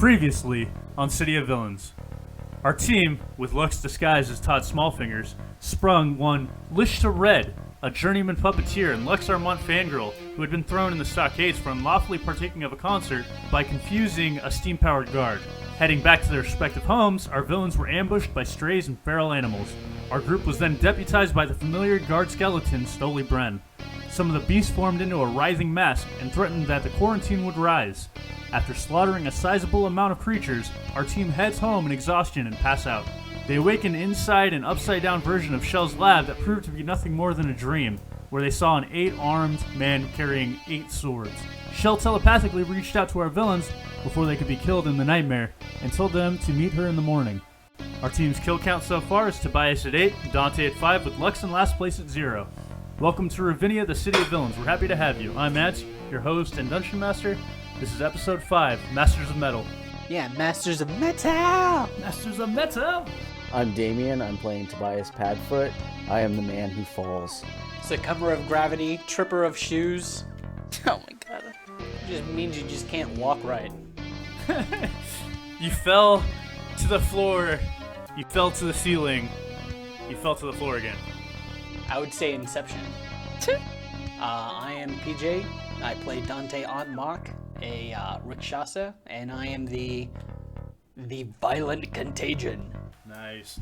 Previously on City of Villains. Our team, with Lux disguised as Todd Smallfingers, sprung one Lishta Red, a journeyman puppeteer and Lux Armont fangirl who had been thrown in the stockades for unlawfully partaking of a concert by confusing a steam-powered guard. Heading back to their respective homes, our villains were ambushed by strays and feral animals. Our group was then deputized by the familiar guard skeleton, Stoli Bren. Some of the beasts formed into a writhing mass and threatened that the quarantine would rise. After slaughtering a sizable amount of creatures, our team heads home in exhaustion and pass out. They awaken inside an upside-down version of Shell's lab that proved to be nothing more than a dream, where they saw an 8-armed man carrying 8 swords. Shell telepathically reached out to our villains before they could be killed in the nightmare and told them to meet her in the morning. Our team's kill count so far is Tobias at 8, Dante at 5, with Lux in last place at 0. Welcome to Ravinia, the City of Villains. We're happy to have you. I'm Matt, your host and Dungeon Master. This is episode 5, Masters of Metal. Yeah, Masters of Metal! Masters of Metal! I'm Damien. I'm playing Tobias Padfoot. I am the man who falls. Succumber of gravity, tripper of shoes. Oh my god. It just means you just can't walk right. You fell to the floor. You fell to the ceiling. You fell to the floor again. I would say Inception. I am PJ. I play Dante Antmach, a Rakshasa, and I am the violent contagion. Nice.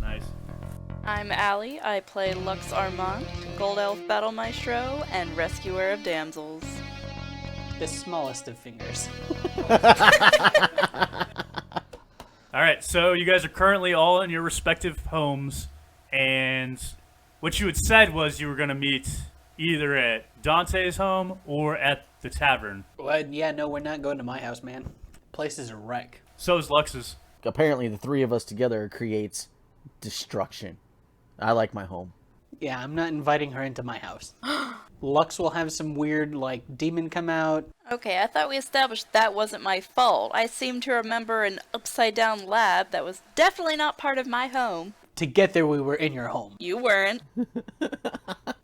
I'm Allie. I play Lux Armont, Gold Elf Battle Maestro, and Rescuer of Damsels. The smallest of fingers. Alright, so you guys are currently all in your respective homes, and what you had said was you were going to meet either at Dante's home or at the tavern. Well, yeah, no, we're not going to my house, man. Place is a wreck. So is Lux's. Apparently, the three of us together creates destruction. I like my home. Yeah, I'm not inviting her into my house. Lux will have some weird, demon come out. Okay, I thought we established that wasn't my fault. I seem to remember an upside-down lab that was definitely not part of my home. To get there, we were in your home. You weren't.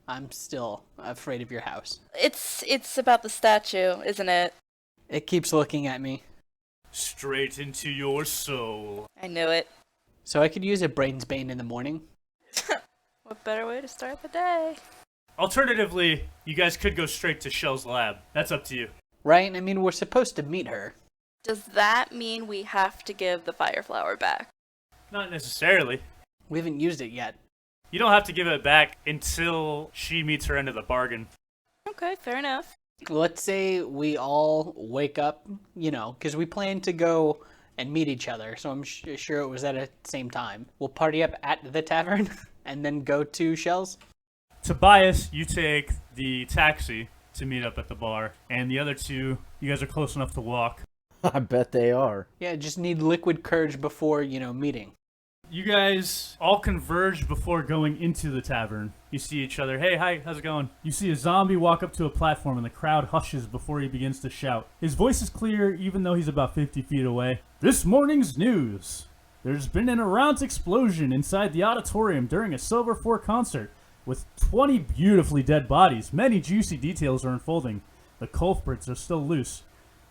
I'm still afraid of your house. It's about the statue, isn't it? It keeps looking at me. Straight into your soul. I knew it. So I could use a brains bane in the morning. What better way to start the day? Alternatively, you guys could go straight to Shell's lab. That's up to you. Right? I mean, we're supposed to meet her. Does that mean we have to give the fire flower back? Not necessarily. We haven't used it yet. You don't have to give it back until she meets her end of the bargain. Okay, fair enough. Let's say we all wake up, because we plan to go and meet each other, so I'm sure it was at the same time. We'll party up at the tavern and then go to Shell's. Tobias, you take the taxi to meet up at the bar, and the other two, you guys are close enough to walk. I bet they are. Yeah, just need liquid courage before, meeting. You guys all converge before going into the tavern. You see each other. Hey, hi, how's it going? You see a zombie walk up to a platform and the crowd hushes before he begins to shout. His voice is clear even though he's about 50 feet away. This morning's news. There's been an around explosion inside the auditorium during a Silver Four concert with 20 beautifully dead bodies. Many juicy details are unfolding. The culprits are still loose.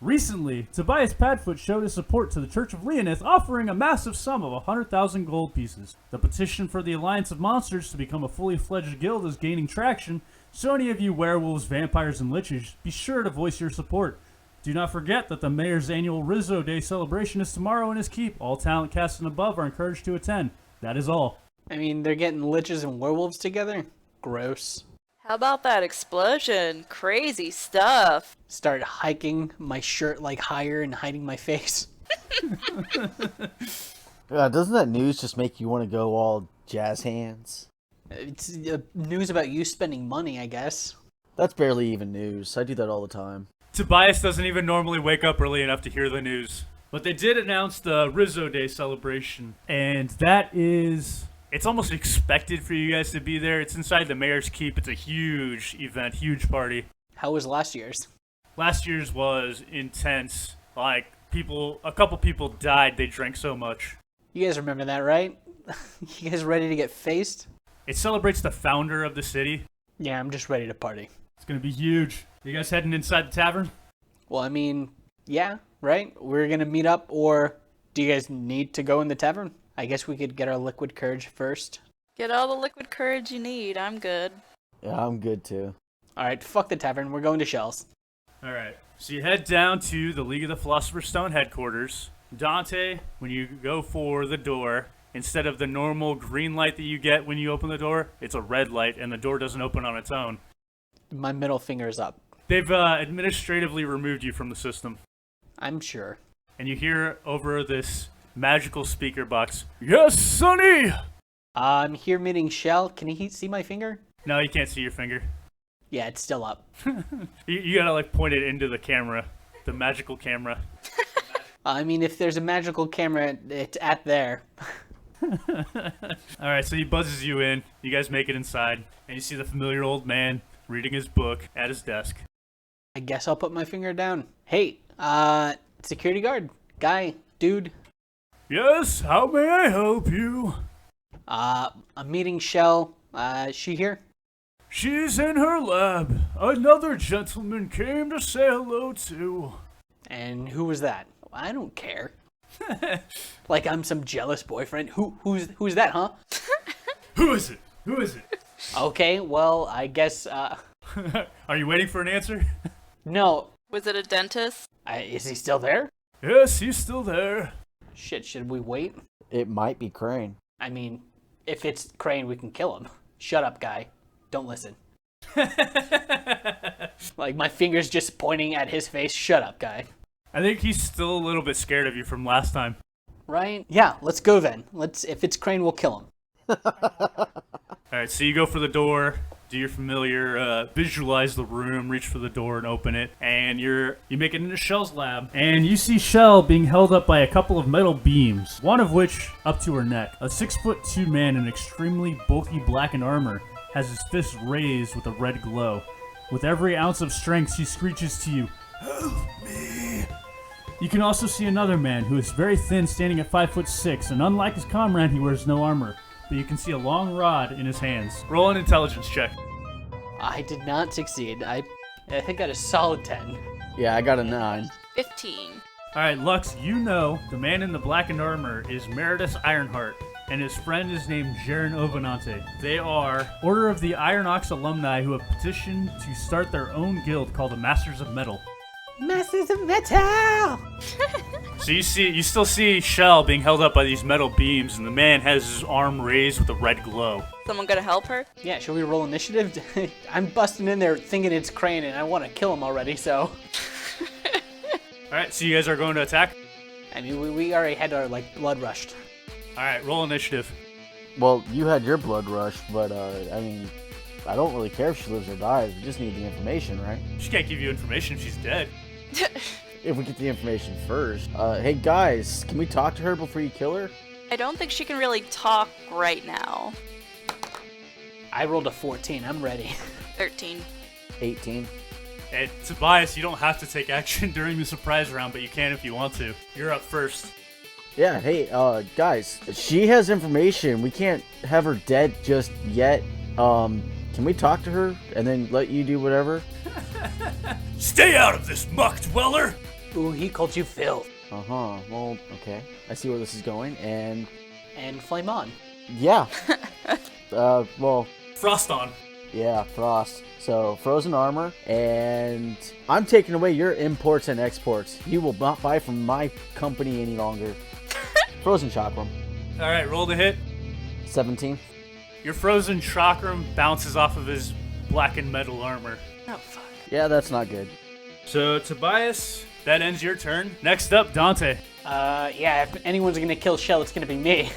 Recently, Tobias Padfoot showed his support to the Church of Leonith, offering a massive sum of 100,000 gold pieces. The petition for the Alliance of Monsters to become a fully fledged guild is gaining traction, so any of you werewolves, vampires, and liches, be sure to voice your support. Do not forget that the Mayor's annual Rizzo Day celebration is tomorrow in his keep. All talent cast and above are encouraged to attend. That is all. I mean, they're getting liches and werewolves together? Gross. How about that explosion? Crazy stuff. Start hiking my shirt higher and hiding my face. Doesn't that news just make you want to go all jazz hands? It's news about you spending money, I guess. That's barely even news. I do that all the time. Tobias doesn't even normally wake up early enough to hear the news. But they did announce the Rizzo Day celebration, and that is... It's almost expected for you guys to be there. It's inside the Mayor's Keep. It's a huge event, huge party. How was last year's? Last year's was intense. A couple people died. They drank so much. You guys remember that, right? You guys ready to get faced? It celebrates the founder of the city. Yeah, I'm just ready to party. It's going to be huge. You guys heading inside the tavern? Well, I mean, yeah, right? We're gonna meet up, or do you guys need to go in the tavern? I guess we could get our liquid courage first. Get all the liquid courage you need. I'm good. Yeah, I'm good too. All right, fuck the tavern. We're going to Shells. All right. So you head down to the League of the Philosopher's Stone headquarters. Dante, when you go for the door, instead of the normal green light that you get when you open the door, it's a red light, and the door doesn't open on its own. My middle finger is up. They've administratively removed you from the system. I'm sure. And you hear over this magical speaker box, "Yes, Sonny!" I'm here meeting Shell. Can he see my finger? No, you can't see your finger. Yeah, it's still up. You gotta like point it into the camera, the magical camera. I mean, if there's a magical camera, it's at there. Alright, so he buzzes you in. You guys make it inside, and you see the familiar old man reading his book at his desk. I guess I'll put my finger down. Hey, security guard, guy, dude. Yes, how may I help you? I'm meeting Shell. Is she here? She's in her lab. Another gentleman came to say hello to. And who was that? I don't care. Like I'm some jealous boyfriend. Who's that, huh? Who is it? Who is it? Okay, well, I guess, Are you waiting for an answer? no. Was it a dentist? Is he still there? Yes, he's still there. Shit, should we wait? It might be Crane. I mean, if it's Crane, we can kill him. Shut up, guy. Don't listen. Like, my finger's just pointing at his face. Shut up, guy. I think he's still a little bit scared of you from last time. Right? Yeah, let's go then. If it's Crane, we'll kill him. Alright, so you go for the door, do your familiar, visualize the room, reach for the door and open it, and you make it into Shell's lab. And you see Shell being held up by a couple of metal beams, one of which up to her neck. A 6'2" man in extremely bulky blackened armor has his fist raised with a red glow. With every ounce of strength, she screeches to you, "Help me!" You can also see another man who is very thin, standing at 5'6", and unlike his comrade, he wears no armor. But you can see a long rod in his hands. Roll an intelligence check. I did not succeed. I think I got a solid 10. Yeah, I got a 9. 15. Alright, Lux, you know the man in the blackened armor is Meredith Ironheart, and his friend is named Jaren Ovanante. They are Order of the Iron Ox alumni who have petitioned to start their own guild called the Masters of Metal. Masters of Metal! So you still see Shell being held up by these metal beams, and the man has his arm raised with a red glow. Someone gonna help her? Yeah, should we roll initiative? I'm busting in there thinking it's Crane and I want to kill him already, so... Alright, so you guys are going to attack? I mean, we already had our, blood rushed. Alright, roll initiative. Well, you had your blood rush, but, I mean, I don't really care if she lives or dies. We just need the information, right? She can't give you information if she's dead. If we get the information first. Hey, guys, can we talk to her before you kill her? I don't think she can really talk right now. I rolled a 14. I'm ready. 13. 18. And Tobias, you don't have to take action during the surprise round, but you can if you want to. You're up first. Yeah, hey, guys, she has information. We can't have her dead just yet. Can we talk to her and then let you do whatever? Stay out of this, muck dweller! Ooh, he called you Phil. Uh-huh, well, okay. I see where this is going, and... And flame on. Yeah. Well... Frost on. Yeah, Frost. So, frozen armor, and I'm taking away your imports and exports. You will not buy from my company any longer. Frozen chakram. Alright, roll the hit. 17. Your frozen chakram bounces off of his blackened metal armor. Oh, fuck. Yeah, that's not good. So, Tobias, that ends your turn. Next up, Dante. Yeah, if anyone's gonna kill Shell, it's gonna be me.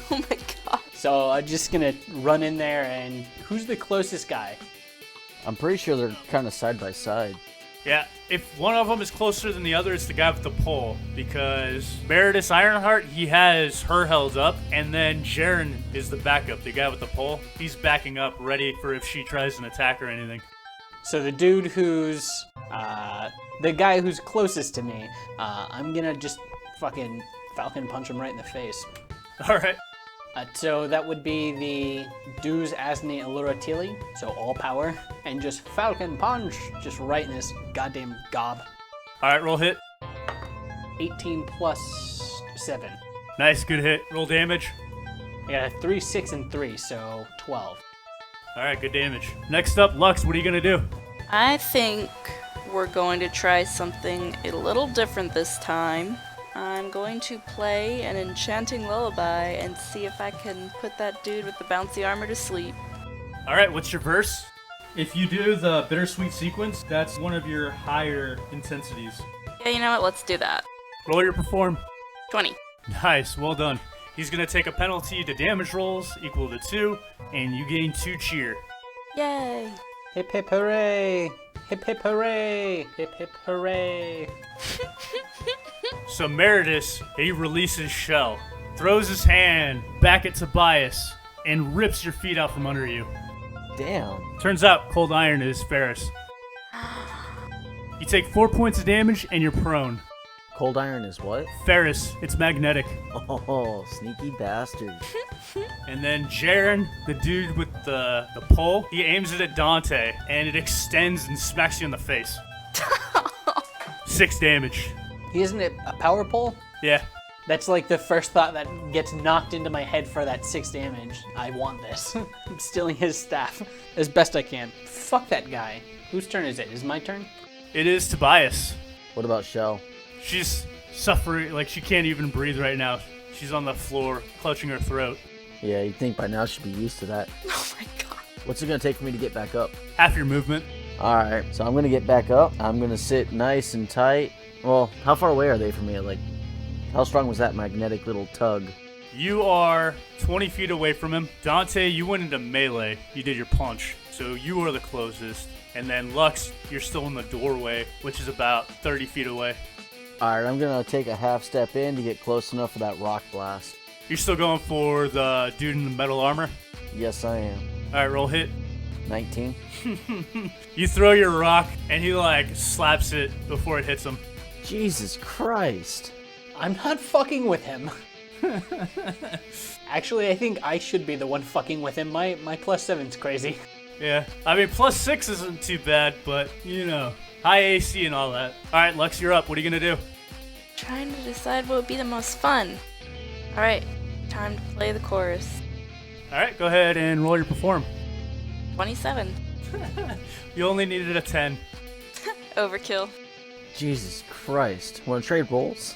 Oh my god. So I'm just gonna run in there and... Who's the closest guy? I'm pretty sure they're kind of side by side. Yeah, if one of them is closer than the other, it's the guy with the pole. Because Meredith Ironheart, he has her held up. And then Jaren is the backup, the guy with the pole. He's backing up, ready for if she tries an attack or anything. So the dude who's... the guy who's closest to me, I'm gonna just fucking Falcon punch him right in the face. Alright. So that would be the Duz Asni Allura Tili, so all power, and just Falcon Punch, just right in this goddamn gob. Alright, roll hit. 18 plus 7. Nice, good hit. Roll damage. I got a 3, 6, and 3, so 12. All right, good damage. Next up, Lux, what are you going to do? I think we're going to try something a little different this time. I'm going to play an enchanting lullaby and see if I can put that dude with the bouncy armor to sleep. All right, what's your verse? If you do the bittersweet sequence, that's one of your higher intensities. Yeah, you know what? Let's do that. Roll your perform. 20. Nice, well done. He's going to take a penalty to damage rolls equal to 2, and you gain 2 cheer. Yay! Hip hip hooray! Hip hip hooray! Hip hip hooray! So Meredith, he releases Shell, throws his hand back at Tobias, and rips your feet out from under you. Damn. Turns out Cold Iron is Ferris. You take 4 points of damage and you're prone. Cold iron is what? Ferris, it's magnetic. Oh, sneaky bastard. And then Jaren, the dude with the pole, he aims it at Dante, and it extends and smacks you in the face. 6 damage. Isn't it a power pole? Yeah. That's like the first thought that gets knocked into my head for that 6 damage. I want this. I'm stealing his staff as best I can. Fuck that guy. Whose turn is it? Is it my turn? It is Tobias. What about Shell? She's suffering, like she can't even breathe right now. She's on the floor, clutching her throat. Yeah, you'd think by now she'd be used to that. Oh my god. What's it gonna take for me to get back up? Half your movement. Alright, so I'm gonna get back up. I'm gonna sit nice and tight. Well, how far away are they from me? Like, how strong was that magnetic little tug? You are 20 feet away from him. Dante, you went into melee. You did your punch, so you are the closest. And then Lux, you're still in the doorway, which is about 30 feet away. Alright, I'm gonna take a half step in to get close enough for that rock blast. You're still going for the dude in the metal armor? Yes, I am. Alright, roll hit. 19. You throw your rock, and he like slaps it before it hits him. Jesus Christ. I'm not fucking with him. Actually, I think I should be the one fucking with him. My +7's crazy. Yeah, I mean, +6 isn't too bad, but, you know, high AC and all that. Alright, Lux, you're up. What are you gonna do? Trying to decide what would be the most fun. Alright, time to play the chorus. Alright, go ahead and roll your perform. 27. You only needed a 10. Overkill. Jesus Christ. Wanna trade rolls?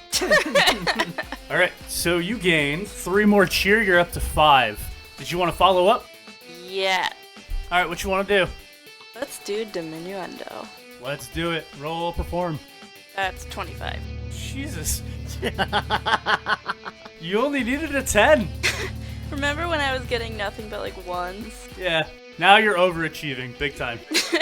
Alright, so you gained 3 more cheer, you're up to 5. Did you want to follow up? Yeah. Alright, what you want to do? Let's do diminuendo. Let's do it. Roll perform. That's 25. Jesus. You only needed a 10. Remember when I was getting nothing but like ones? Yeah, now you're overachieving big time. So,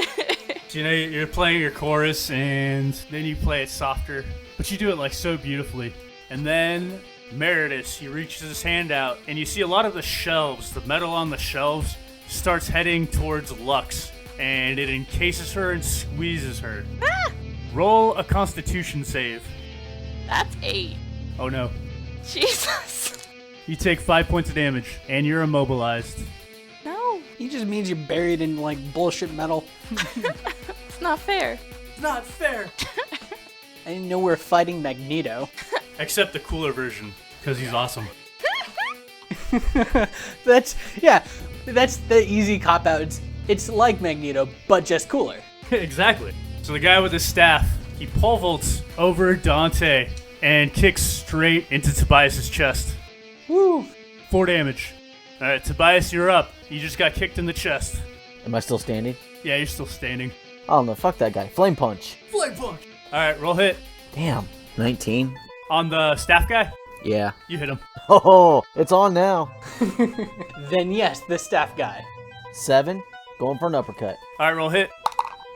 you know, you're playing your chorus and then you play it softer, but you do it like so beautifully. And then Meredith, he reaches his hand out and you see a lot of the shelves, the metal on the shelves starts heading towards Lux and it encases her and squeezes her. Ah! Roll a constitution save. That's 8. Oh no. Jesus. You take 5 points of damage and you're immobilized. No, He just means you're buried in like bullshit metal. it's not fair. Not fair. I didn't know we were fighting Magneto. Except the cooler version, because he's awesome. That's the easy cop out. It's like Magneto, but just cooler. Exactly. So the guy with his staff, he pole vaults over Dante and kicks straight into Tobias's chest. Woo! 4 damage. Alright, Tobias, you're up. You just got kicked in the chest. Am I still standing? Yeah, you're still standing. Oh no, fuck that guy. Flame punch. Flame punch! Alright, roll hit. Damn. 19? On the staff guy, Yeah. you hit him. Oh, it's on now. Then yes, the staff guy. 7. Going for an uppercut. Alright, roll hit.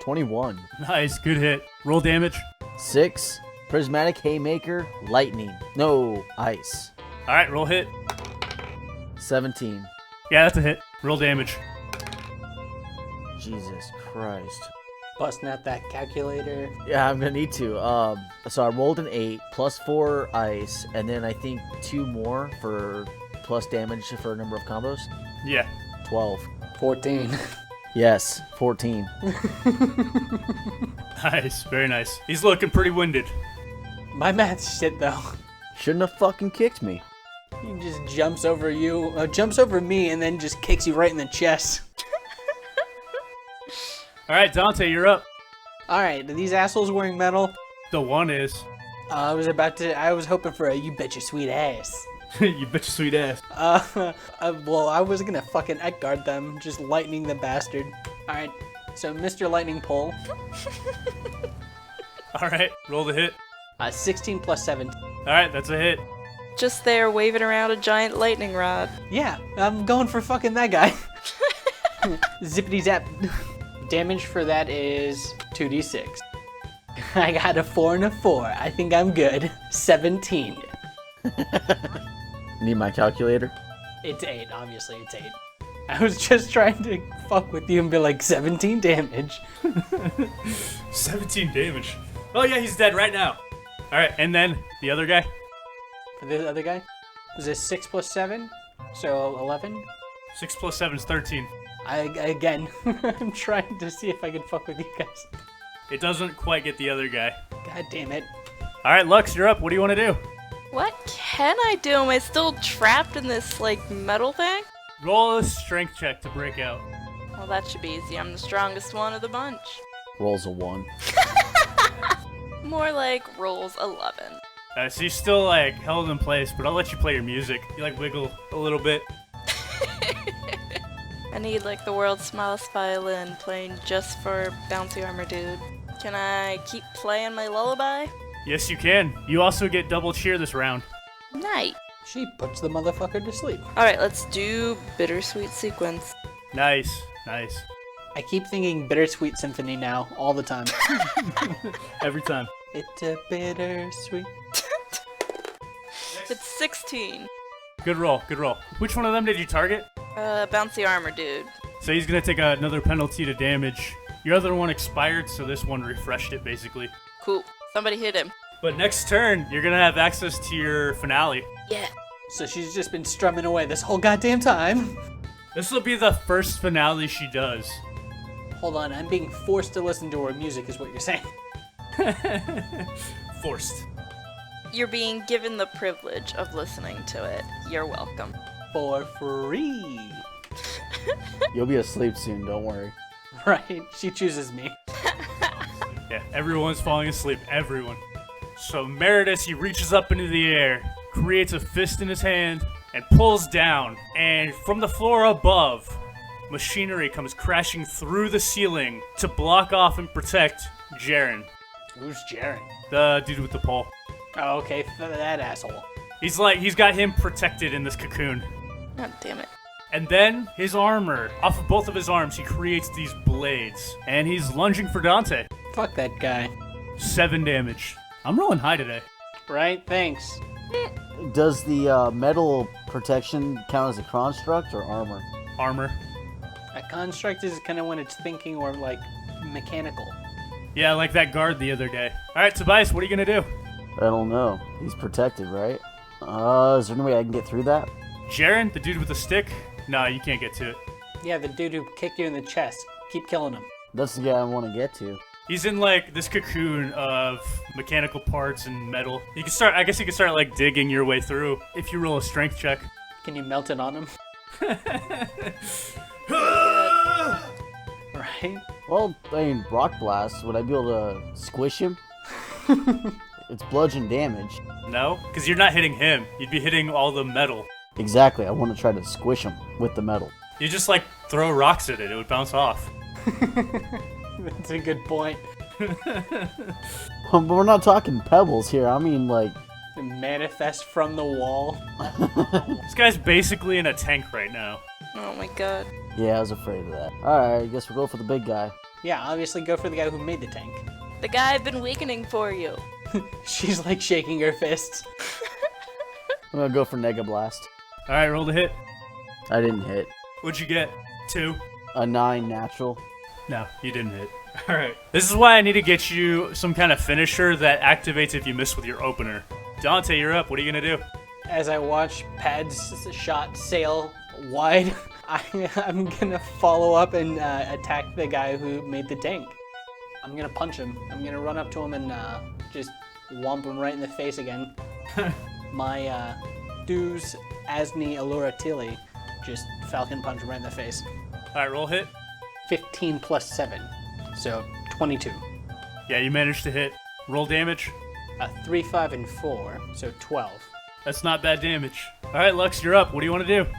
21. Nice, good hit. Roll damage. 6. Prismatic Haymaker. Lightning. No, ice. Alright, roll hit. 17. Yeah, that's a hit. Roll damage. Jesus Christ. Busting out that calculator. Yeah, I'm gonna need to. So I rolled an 8 plus 4 ice, and then I think 2 more for plus damage for a number of combos. Yeah. 12. 14. Yes, 14. Nice, very nice. He's looking pretty winded. My math's shit though. Shouldn't have fucking kicked me. He just jumps over you, jumps over me, and then just kicks you right in the chest. All right, Dante, you're up. Alright, are these assholes wearing metal? The one is. I was hoping for a you bet your sweet ass. You bet your sweet ass. Well, I was gonna fucking Edgard them, just lightning the bastard. Alright, so Mr. Lightning Pole, All right, roll the hit. 16 plus 7. All right, that's a hit. Just there waving around a giant lightning rod. Yeah, I'm going for fucking that guy. Zippity zap. Damage for that is 2d6. I got a 4 and a 4. I think I'm good. 17. Need my calculator? It's 8, obviously, it's 8. I was just trying to fuck with you and be like, 17 damage. 17 damage. Oh yeah, he's dead right now. All right, and then the other guy. For the other guy, was this 6 plus 7? So 11? 6 plus 7 is 13. Again, I'm trying to see if I can fuck with you guys. It doesn't quite get the other guy. God damn it. All right, Lux, you're up. What do you want to do? What can I do? Am I still trapped in this, like, metal thing? Roll a strength check to break out. Well, that should be easy. I'm the strongest one of the bunch. Rolls a 1. More like rolls 11. So you're still like held in place, but I'll let you play your music. You like wiggle a little bit. I need like the world's smallest violin playing just for Bouncy Armor Dude. Can I keep playing my lullaby? Yes, you can. You also get double cheer this round. Nice. She puts the motherfucker to sleep. Alright, let's do Bittersweet Sequence. Nice, nice. I keep thinking Bittersweet Symphony now, all the time. Every time. It's a bittersweet. It's 16. Good roll, good roll. Which one of them did you target? Bouncy Armor Dude. So he's gonna take another penalty to damage. Your other one expired, so this one refreshed it basically. Cool. Somebody hit him. But next turn, you're gonna have access to your finale. Yeah. So she's just been strumming away this whole goddamn time. This will be the first finale she does. Hold on, I'm being forced to listen to her music is what you're saying. Forced. You're being given the privilege of listening to it. You're welcome. For free. You'll be asleep soon, don't worry. Right, she chooses me. Yeah, everyone's falling asleep. Everyone. So Meredith, he reaches up into the air, creates a fist in his hand, and pulls down. And from the floor above, machinery comes crashing through the ceiling to block off and protect Jaren, Who's Jaren? the dude with the pole. Oh, okay, that asshole. He's got him protected in this cocoon. God damn it. And then his armor, off of both of his arms, he creates these blades. And he's lunging for Dante. Fuck that guy. 7 damage. I'm rolling high today. Right, thanks. Does the metal protection count as a construct or armor? Armor. A construct is kind of when it's thinking or like mechanical. Yeah, like that guard the other day. Alright, Tobias, what are you gonna do? I don't know. He's protected, right? Is there any way I can get through that? Jaren, the dude with the stick? No, you can't get to it. Yeah, the dude who kicked you in the chest. Keep killing him. That's the guy I want to get to. He's in like this cocoon of mechanical parts and metal. You can start, I guess you can start like digging your way through if you roll a strength check. Can you melt it on him? Right? Well, I mean, rock blast. Would I be able to squish him? It's bludgeon damage. No, because you're not hitting him. You'd be hitting all the metal. Exactly. I want to try to squish him with the metal. You just like throw rocks at it, it would bounce off. That's a good point. But we're not talking pebbles here. I mean, like, Manifest from the wall. This guy's basically in a tank right now. Oh my god. yeah, I was afraid of that. Alright, I guess we'll go for the big guy. Yeah, obviously go for the guy who made the tank. The guy I've been weakening for you. She's like shaking her fists. I'm gonna go for Nega Blast. Alright, roll the hit. I didn't hit. What'd you get? 2? A 9 natural. No, you didn't hit. Alright. This is why I need to get you some kind of finisher that activates if you miss with your opener. Dante, you're up. What are you gonna do? As I watch Pad's shot sail wide, I'm gonna follow up and attack the guy who made the tank. I'm gonna punch him. I'm gonna run up to him and just whomp him right in the face again. My Deus Asni Allura Tilly just Falcon Punch him right in the face. Alright, roll hit. 15 plus 7, so 22. Yeah, you managed to hit. Roll damage. 3, 5, and 4, so 12. That's not bad damage. Alright, Lux, you're up. What do you want to do?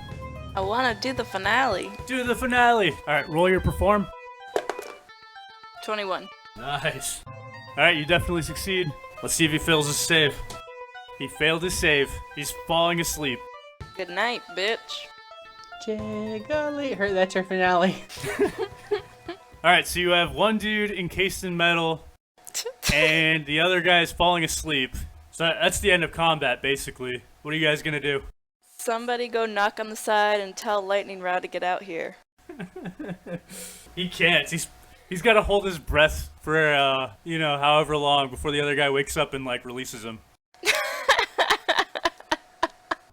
I want to do the finale. Do the finale. Alright, roll your perform. 21. Nice. Alright, you definitely succeed. Let's see if he fails his save. He failed his save. He's falling asleep. Good night, bitch. Jiggly. That's your finale. Alright, so you have one dude encased in metal, and the other guy's falling asleep. So that's the end of combat, basically. What are you guys gonna do? Somebody go knock on the side and tell Lightning Rod to get out here. He can't. He's got to hold his breath for however long before the other guy wakes up and like releases him.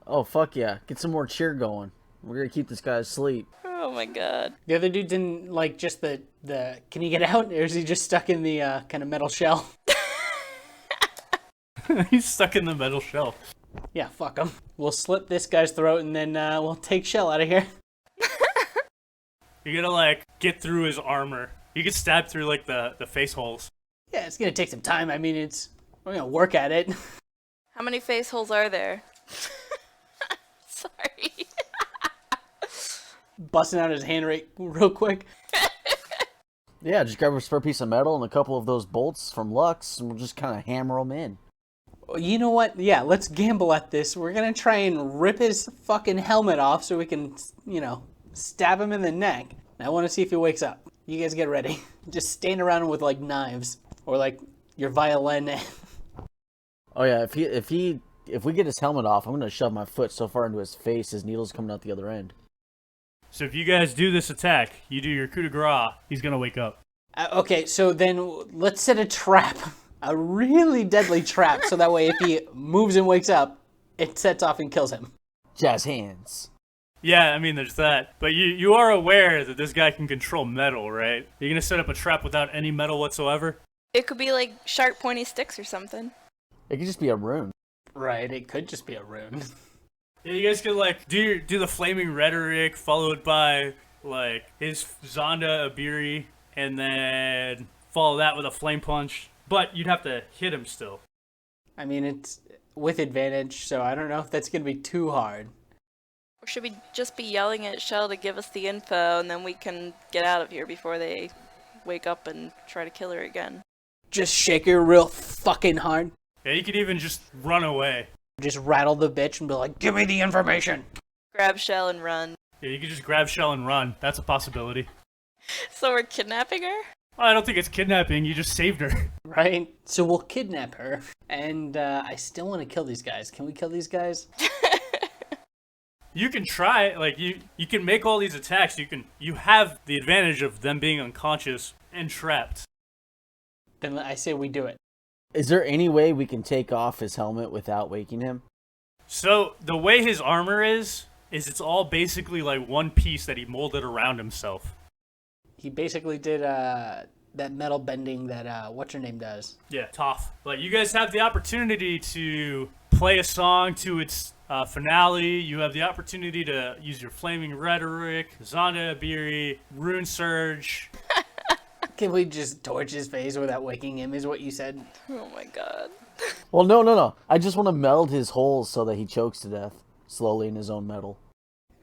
Oh, fuck yeah. Get some more cheer going. We're gonna keep this guy asleep. Oh my god. The other dude's in, like, just the can he get out, or is he just stuck in the kind of metal shell? He's stuck in the metal shell. Yeah, fuck him. We'll slit this guy's throat, and then we'll take Shell out of here. You gotta like get through his armor. You get stabbed through like the face holes. Yeah, it's gonna take some time. I mean, we're gonna work at it. How many face holes are there? Sorry. Busting out his hand real quick. Yeah, just grab a spare piece of metal and a couple of those bolts from Lux, and we'll just kind of hammer them in. You know what? Yeah, let's gamble at this. We're gonna try and rip his fucking helmet off so we can, stab him in the neck. And I want to see if he wakes up. You guys get ready. Just stand around with like knives or like your violin. Oh yeah, if we get his helmet off, I'm gonna shove my foot so far into his face, his needle's coming out the other end. So if you guys do this attack, you do your coup de grace, he's gonna wake up. Okay, so then let's set a trap. A really deadly trap, so that way if he moves and wakes up, it sets off and kills him. Jazz hands. Yeah, I mean, there's that. But you are aware that this guy can control metal, right? You're gonna set up a trap without any metal whatsoever? It could be like sharp pointy sticks or something. It could just be a rune. Right, it could just be a rune. Yeah, you guys could like do the flaming rhetoric followed by like his Zonda Abiri, and then follow that with a flame punch. But you'd have to hit him still. I mean, it's with advantage, so I don't know if that's gonna be too hard. Or should we just be yelling at Shell to give us the info and then we can get out of here before they wake up and try to kill her again? Just shake her real fucking hard. Yeah, you could even just run away. Just rattle the bitch and be like, give me the information. Grab Shell and run. Yeah, you could just grab Shell and run. That's a possibility. So we're kidnapping her? Well, I don't think it's kidnapping. You just saved her. Right? So we'll kidnap her. And I still want to kill these guys. Can we kill these guys? You can try. Like you can make all these attacks. You have the advantage of them being unconscious and trapped. Then I say we do it. Is there any way we can take off his helmet without waking him? So the way his armor is it's all basically like one piece that he molded around himself. He basically did that metal bending that what's her name does. Yeah, Toph. But you guys have the opportunity to play a song to its finale. You have the opportunity to use your flaming rhetoric, Zonda Abiri, Rune Surge. Can we just torch his face without waking him, is what you said? Oh my god. Well, no. I just want to meld his holes so that he chokes to death, slowly in his own metal.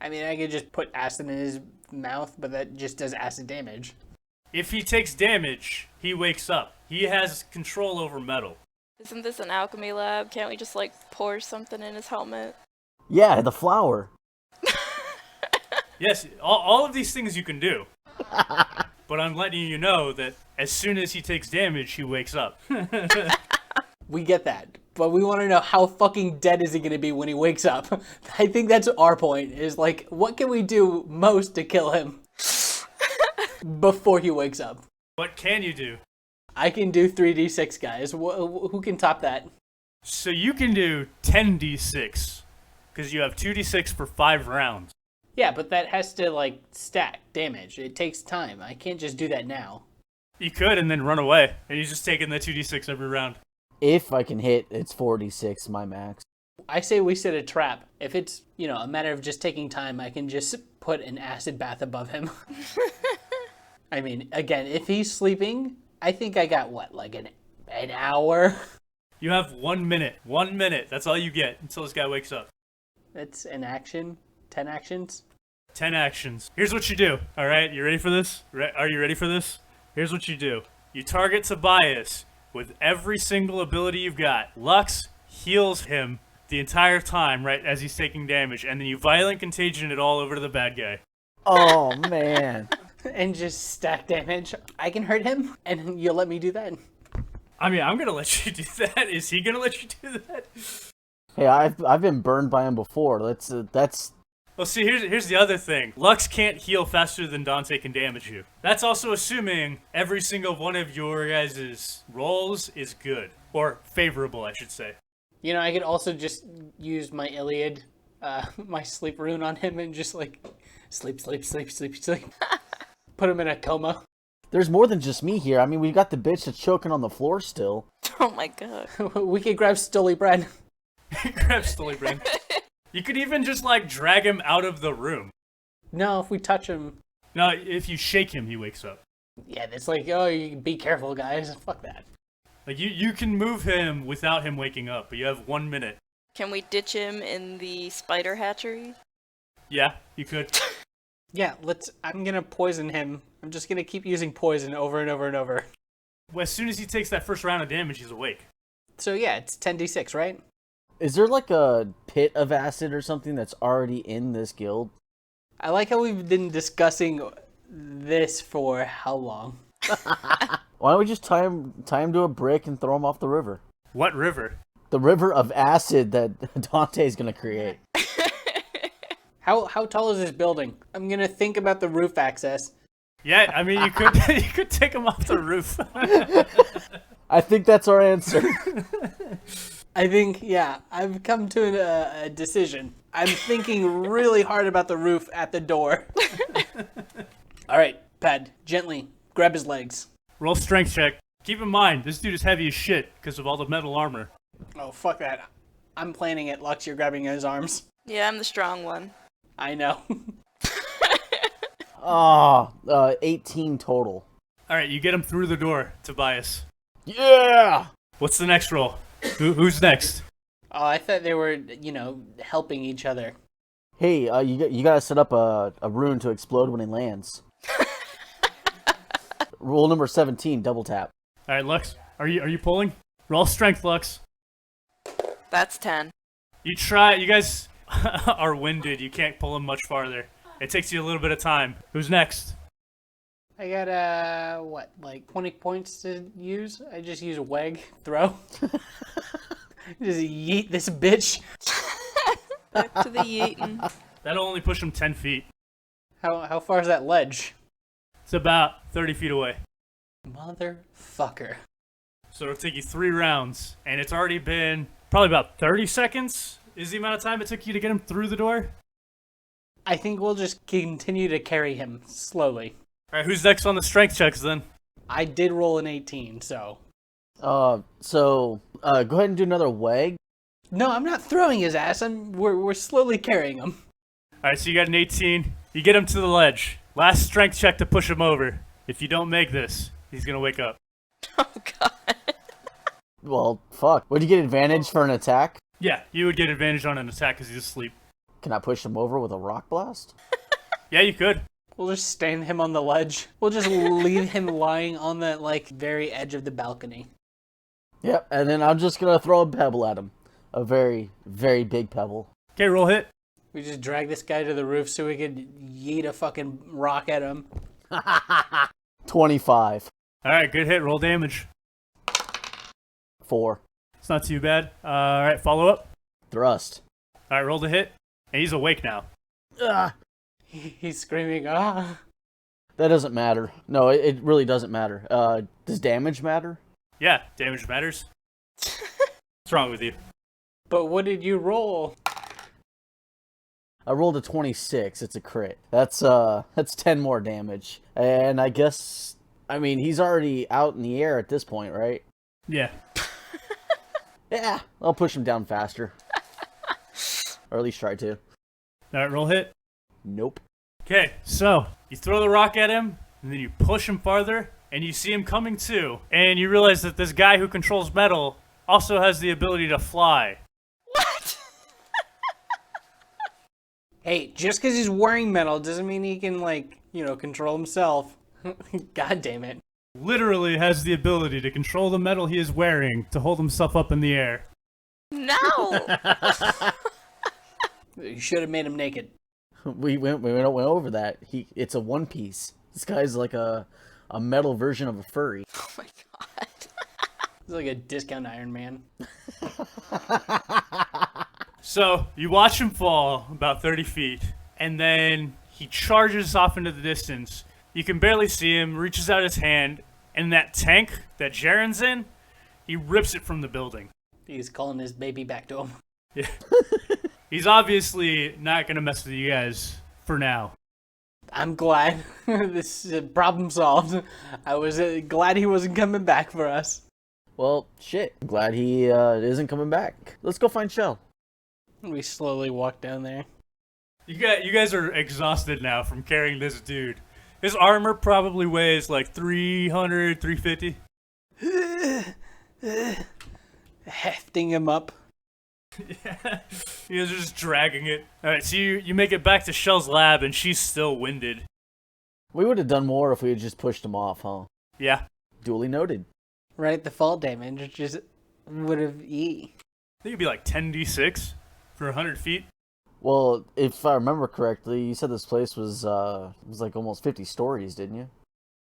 I mean, I could just put acid in his mouth, but that just does acid damage. If he takes damage, he wakes up. He has control over metal. Isn't this an alchemy lab? Can't we just like pour something in his helmet? Yeah, the flower. Yes, all of these things you can do. But I'm letting you know that as soon as he takes damage, he wakes up. We get that. But we want to know how fucking dead is he going to be when he wakes up. I think that's our point, is like, what can we do most to kill him before he wakes up? What can you do? I can do 3d6, guys. Who can top that? So you can do 10d6, because you have 2d6 for 5 rounds. Yeah, but that has to, like, stack damage. It takes time. I can't just do that now. You could and then run away, and you're just taking the 2d6 every round. If I can hit, it's 46, my max. I say we set a trap. If it's, a matter of just taking time, I can just put an acid bath above him. I mean, again, if he's sleeping, I think I got like an hour? You have 1 minute. 1 minute. That's all you get until this guy wakes up. That's an action. 10 actions. 10 actions. Here's what you do. All right, you ready for this? Are you ready for this? Here's what you do. You target Tobias with every single ability you've got. Lux heals him the entire time, right, as he's taking damage, and then you violent contagion it all over to the bad guy. Oh, man. And just stack damage. I can hurt him, and you'll let me do that. I mean, I'm gonna let you do that. Is he gonna let you do that? Hey, I've been burned by him before. That's Well, see, here's the other thing. Lux can't heal faster than Dante can damage you. That's also assuming every single one of your guys' rolls is good. Or favorable, I should say. I could also just use my Iliad, my sleep rune on him and just like sleep. Put him in a coma. there's more than just me here. I mean, we got the bitch that's choking on the floor still. Oh my god. We could grab Stolly Bread. Grab Stollybrand. You could even just, drag him out of the room. No, if we touch him. No, if you shake him, he wakes up. Yeah, it's like, oh, you be careful, guys. Fuck that. You can move him without him waking up, but you have 1 minute. Can we ditch him in the spider hatchery? Yeah, you could. Yeah, I'm gonna poison him. I'm just gonna keep using poison over and over and over. Well, as soon as he takes that first round of damage, he's awake. So yeah, it's 10d6, right? Is there like a pit of acid or something that's already in this guild? I like how we've been discussing this for how long? Why don't we just tie him to a brick and throw him off the river? What river? The river of acid that Dante's gonna create. How tall is this building? I'm gonna think about the roof access. Yeah, I mean, you could you could take him off the roof. I think that's our answer. I think, yeah, I've come to a decision. I'm thinking really hard about the roof at the door. All right, Pad, gently grab his legs. Roll strength check. Keep in mind, this dude is heavy as shit because of all the metal armor. Oh, fuck that. I'm planning it, Lux. You're grabbing his arms. Yeah, I'm the strong one. I know. 18 total. All right, you get him through the door, Tobias. Yeah! What's the next roll? Who's next? Oh, I thought they were, helping each other. Hey, you gotta set up a rune to explode when he lands. Rule number 17, double tap. All right, Lux, are you pulling? Roll strength, Lux. That's 10. You try. You guys are winded. You can't pull him much farther. It takes you a little bit of time. Who's next? I got, 20 points to use? I just use a weg throw. Just yeet this bitch. Back to the yeetin'. That'll only push him 10 feet. How far is that ledge? It's about 30 feet away. Motherfucker. So it'll take you 3 rounds, and it's already been probably about 30 seconds is the amount of time it took you to get him through the door. I think we'll just continue to carry him slowly. All right, who's next on the strength checks then? I did roll an 18, so... Go ahead and do another weg. No, I'm not throwing his ass. We're slowly carrying him. All right, so you got an 18. You get him to the ledge. Last strength check to push him over. If you don't make this, he's gonna wake up. Oh god. Well, fuck. Would you get advantage for an attack? Yeah, you would get advantage on an attack because he's asleep. Can I push him over with a rock blast? Yeah, you could. We'll just stand him on the ledge. We'll just leave him lying on the, very edge of the balcony. Yep, and then I'm just gonna throw a pebble at him. A very, very big pebble. Okay, roll hit. We just drag this guy to the roof so we could yeet a fucking rock at him. 25. All right, good hit. Roll damage. 4. It's not too bad. All right, follow up. Thrust. All right, roll the hit. And he's awake now. Ah, He's screaming, ah. that doesn't matter. No, it really doesn't matter. Does damage matter? Yeah, damage matters. What's wrong with you? But what did you roll? I rolled a 26. It's a crit. That's 10 more damage. And I guess, he's already out in the air at this point, right? Yeah. Yeah, I'll push him down faster. Or at least try to. Alright, roll hit. Nope. Okay, so you throw the rock at him, and then you push him farther, and you see him coming too. And you realize that this guy who controls metal also has the ability to fly. What? Hey, just because he's wearing metal doesn't mean he can, like, control himself. God damn it. Literally has the ability to control the metal he is wearing to hold himself up in the air. No! You should have made him naked. We went over that. It's a one piece. This guy's like a metal version of a furry. Oh my god. He's like a discount Iron Man. So you watch him fall about 30 feet, and then he charges off into the distance. You can barely see him, reaches out his hand, and that tank that Jaren's in, he rips it from the building. He's calling his baby back to him. Yeah. He's obviously not going to mess with you guys for now. I'm glad this is a problem solved. I was glad he wasn't coming back for us. Well, shit. I'm glad he isn't coming back. Let's go find Shell. We slowly walk down there. You guys are exhausted now from carrying this dude. His armor probably weighs like 300, 350. Hefting him up. Yeah. You guys are just dragging it. Alright, so you make it back to Shell's lab, and she's still winded. We would have done more if we had just pushed him off, huh? Yeah. Duly noted. Right, the fall damage just would have I think it'd be like 10d6 for 100 feet. Well, if I remember correctly, you said this place was like almost 50 stories, didn't you?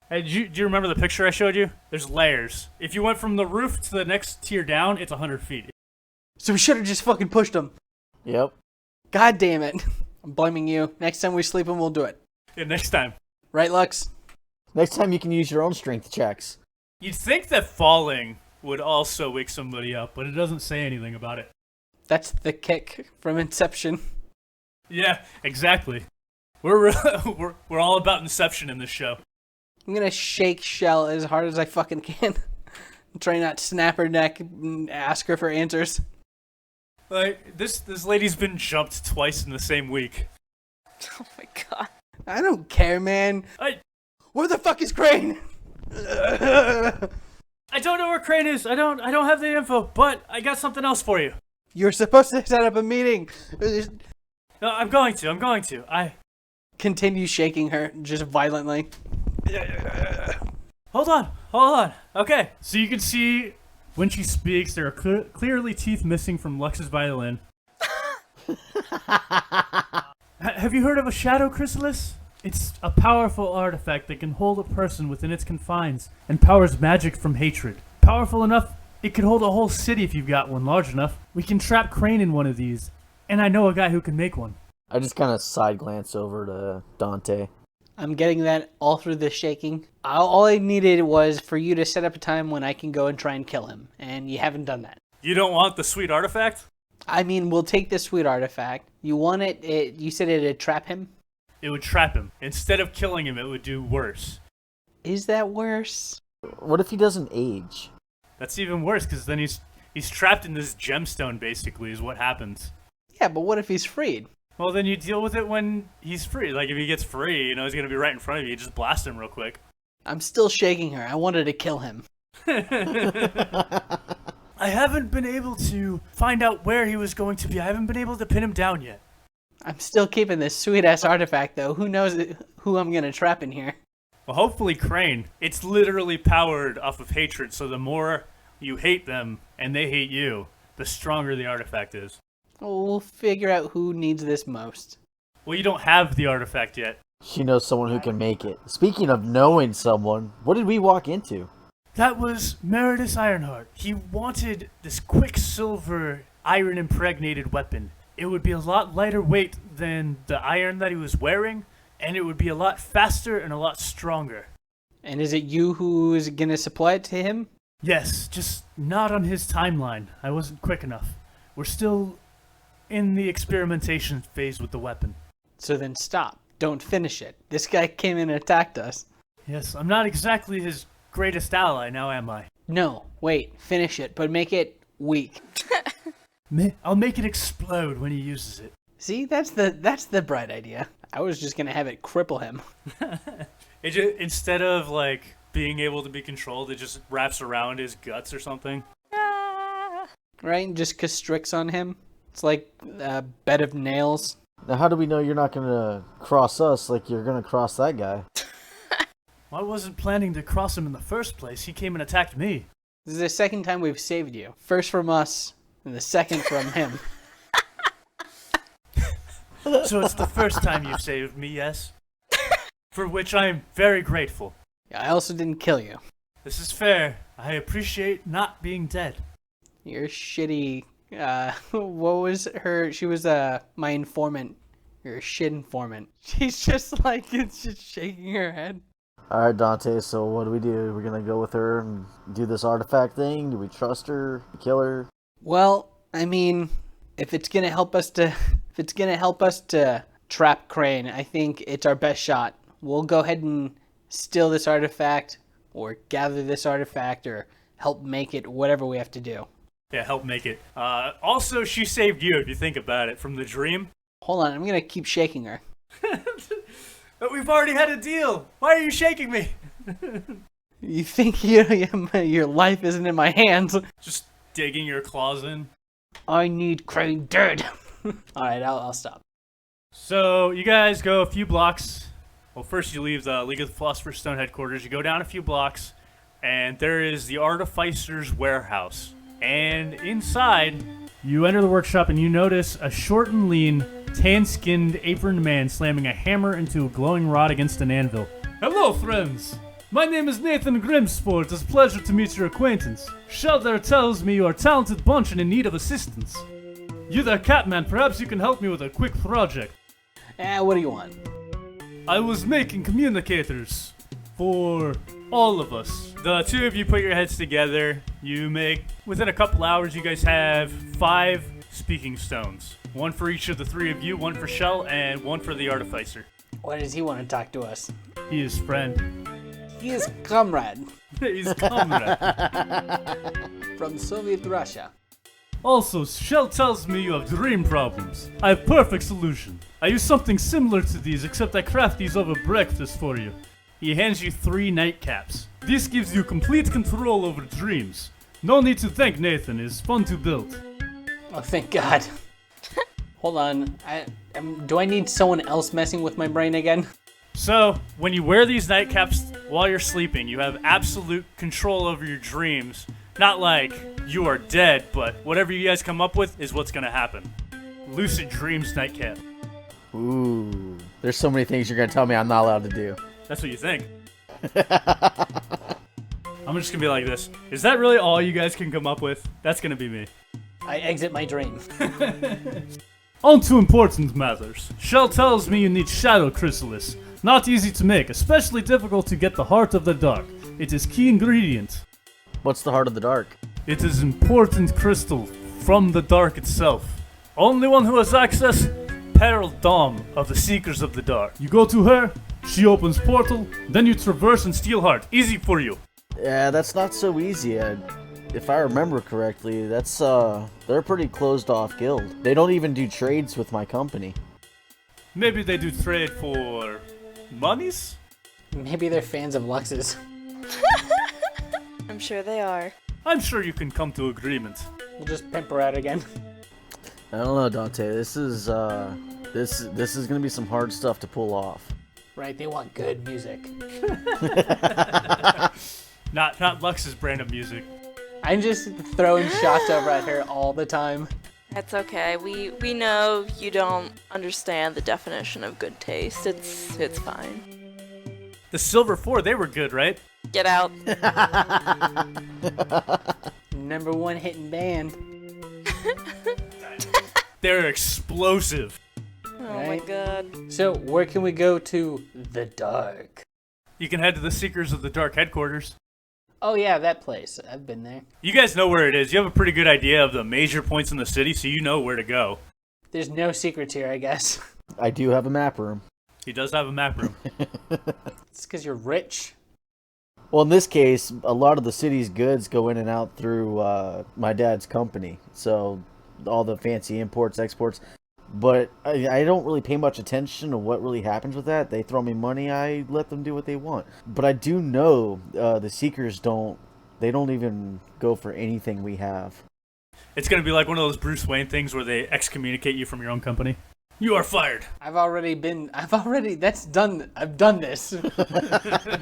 Hey, do you remember the picture I showed you? There's layers. If you went from the roof to the next tier down, it's 100 feet. So we should have just fucking pushed him. Yep. God damn it. I'm blaming you. Next time we sleep him, we'll do it. Yeah, next time. Right, Lux? Next time you can use your own strength checks. You'd think that falling would also wake somebody up, but it doesn't say anything about it. That's the kick from Inception. Yeah, exactly. We're all about Inception in this show. I'm gonna shake Shell as hard as I fucking can. Try not to snap her neck and ask her for answers. Like, this lady's been jumped twice in the same week. Oh my god. I don't care, man. Where the fuck is Crane? I don't know where Crane is. I don't have the info, but I got something else for you. You're supposed to set up a meeting. No, I'm going to. Continue shaking her, just violently. Hold on. Okay, so you can see when she speaks, there are clearly teeth missing from Lux's violin. Have you heard of a shadow chrysalis? It's a powerful artifact that can hold a person within its confines and powers magic from hatred. Powerful enough, it could hold a whole city if you've got one large enough. We can trap Crane in one of these, and I know a guy who can make one. I just kind of side glance over to Dante. I'm getting that all through this shaking. All I needed was for you to set up a time when I can go and try and kill him, and you haven't done that. You don't want the sweet artifact? I mean, we'll take this sweet artifact. You want it, you said it'd trap him? It would trap him. Instead of killing him, it would do worse. Is that worse? What if he doesn't age? That's even worse, because then he's trapped in this gemstone, basically, is what happens. Yeah, but what if he's freed? Well, then you deal with it when he's free. Like, if he gets free, he's going to be right in front of you. You just blast him real quick. I'm still shaking her. I wanted to kill him. I haven't been able to find out where he was going to be. I haven't been able to pin him down yet. I'm still keeping this sweet-ass artifact, though. Who knows who I'm going to trap in here? Well, hopefully Crane. It's literally powered off of hatred, so the more you hate them and they hate you, the stronger the artifact is. We'll figure out who needs this most. Well, you don't have the artifact yet. She knows someone who can make it. Speaking of knowing someone, what did we walk into? That was Meredith Ironheart. He wanted this quicksilver, iron-impregnated weapon. It would be a lot lighter weight than the iron that he was wearing, and it would be a lot faster and a lot stronger. And is it you who's going to supply it to him? Yes, just not on his timeline. I wasn't quick enough. We're still in the experimentation phase with the weapon. So then stop. Don't finish it. This guy came in and attacked us. Yes, I'm not exactly his greatest ally, now am I? No, wait. Finish it, but make it weak. I'll make it explode when he uses it. See, that's the bright idea. I was just gonna have it cripple him. Instead of like being able to be controlled, it just wraps around his guts or something. Right? And just constricts on him. It's like a bed of nails. Now, how do we know you're not gonna cross us like you're gonna cross that guy? I wasn't planning to cross him in the first place. He came and attacked me. This is the second time we've saved you. First from us, and the second from him. So it's the first time you've saved me, yes? For which I am very grateful. I also didn't kill you. This is fair. I appreciate not being dead. You're shitty. What was her? She was my informant. You're a shit informant. She's just like, it's just shaking her head. Alright, Dante, so what do? We're gonna go with her and do this artifact thing? Do we trust her? Kill her? Well, I mean, if it's gonna help us to trap Crane, I think it's our best shot. We'll go ahead and steal this artifact, or gather this artifact, or help make it, whatever we have to do. Yeah, help make it. Also, she saved you, if you think about it, from the dream. Hold on, I'm gonna keep shaking her. But we've already had a deal. Why are you shaking me? You think your life isn't in my hands? Just digging your claws in. I need Crane dead. Alright, I'll stop. So, you guys go a few blocks. Well, first you leave the League of the Philosopher's Stone headquarters. You go down a few blocks, and there is the Artificer's Warehouse. And inside, you enter the workshop and you notice a short and lean, tan-skinned, aproned man slamming a hammer into a glowing rod against an anvil. Hello, friends! My name is Nathan Grimsport. It's a pleasure to meet your acquaintance. Sheldar tells me you are a talented bunch and in need of assistance. You there, Catman, perhaps you can help me with a quick project. What do you want? I was making communicators for all of us. The two of you put your heads together. You make, within a couple hours, you guys have 5 speaking stones. One for each of the 3 of you, one for Shell, and one for the Artificer. Why does he want to talk to us? He is friend. He is comrade He's comrade. from Soviet Russia. Also, Shell tells me you have dream problems. I have perfect solution. I use something similar to these, except I craft these over breakfast for you. He hands you 3 nightcaps. This gives you complete control over dreams. No need to thank Nathan, it's fun to build. Oh, thank God. Hold on. Do I need someone else messing with my brain again? So, when you wear these nightcaps while you're sleeping, you have absolute control over your dreams. Not like you are dead, but whatever you guys come up with is what's gonna happen. Lucid Dreams nightcap. Ooh. There's so many things you're gonna tell me I'm not allowed to do. That's what you think. I'm just gonna be like this. Is that really all you guys can come up with? That's gonna be me. I exit my dream. On to important matters. Shell tells me you need Shadow Chrysalis. Not easy to make, especially difficult to get the Heart of the Dark. It is key ingredient. What's the heart of the dark? It is important crystal from the dark itself. Only one who has access, Peril Dom of the Seekers of the Dark. You go to her, she opens portal, then you traverse and steal heart. Easy for you. Yeah, that's not so easy. If I remember correctly, they're a pretty closed off guild. They don't even do trades with my company. Maybe they do trade for monies? Maybe they're fans of Lux's. I'm sure they are. I'm sure you can come to agreement. We'll just pimp her out again. I don't know, Dante. This is gonna be some hard stuff to pull off. Right, they want good music. Not Lux's brand of music. I'm just throwing shots over at her all the time. That's okay. We know you don't understand the definition of good taste. It's fine. The Silver Four, they were good, right? Get out. Number 1 hitting band. They're explosive. Oh my Right. god. So, where can we go to the dark? You can head to the Seekers of the Dark headquarters. Oh yeah, that place. I've been there. You guys know where it is. You have a pretty good idea of the major points in the city, so you know where to go. There's no secrets here, I guess. I do have a map room. He does have a map room. It's because you're rich. Well, in this case, a lot of the city's goods go in and out through my dad's company. So all the fancy imports, exports. But I don't really pay much attention to what really happens with that. They throw me money, I let them do what they want. But I do know the Seekers don't even go for anything we have. It's going to be like one of those Bruce Wayne things where they excommunicate you from your own company. You are fired. I've done this.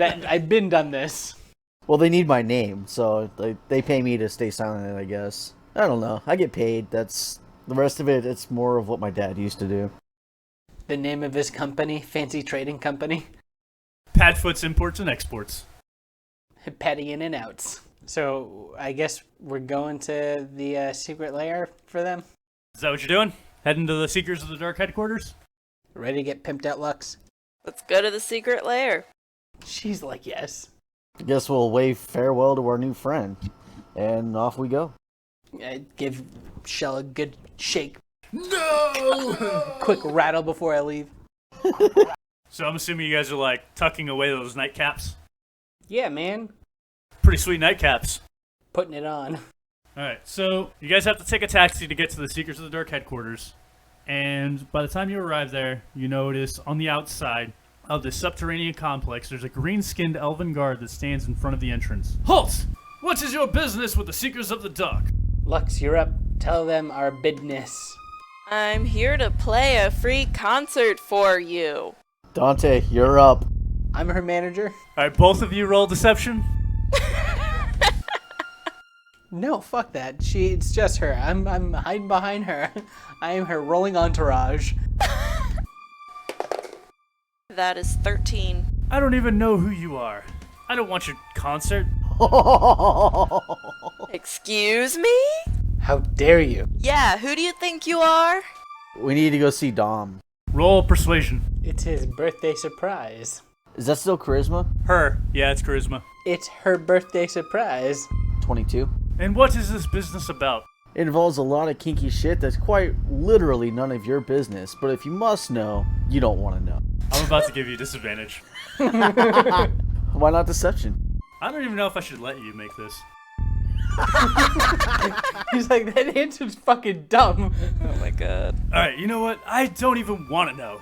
I've been done this. Well, they need my name, so they pay me to stay silent, I guess. I don't know. I get paid. That's the rest of it. It's more of what my dad used to do. The name of his company, Fancy Trading Company. Padfoot's Imports and Exports. Petty in and outs. So I guess we're going to the secret lair for them. Is that what you're doing? Heading to the Seekers of the Dark headquarters? Ready to get pimped out, Lux? Let's go to the secret lair. She's like, yes. I guess we'll wave farewell to our new friend, and off we go. Give Shell a good shake. No! Quick rattle before I leave. So I'm assuming you guys are like tucking away those nightcaps? Yeah, man. Pretty sweet nightcaps. Putting it on. Alright, so you guys have to take a taxi to get to the Seekers of the Dark headquarters. And by the time you arrive there, you notice on the outside of this subterranean complex, there's a green-skinned elven guard that stands in front of the entrance. Halt! What is your business with the Seekers of the Dark? Lux, you're up. Tell them our business. I'm here to play a free concert for you. Dante, you're up. I'm her manager. Alright, both of you roll deception. No, fuck that. It's just her. I'm hiding behind her. I am her rolling entourage. That is 13. I don't even know who you are. I don't want your concert. Excuse me? How dare you? Yeah, who do you think you are? We need to go see Dom. Roll persuasion. It's his birthday surprise. Is that still charisma? Her. Yeah, it's charisma. It's her birthday surprise. 22. And what is this business about? It involves a lot of kinky shit that's quite literally none of your business, but if you must know, you don't want to know. I'm about to give you disadvantage. Why not deception? I don't even know if I should let you make this. He's like, that answer's fucking dumb. Oh my god. Alright, you know what? I don't even want to know.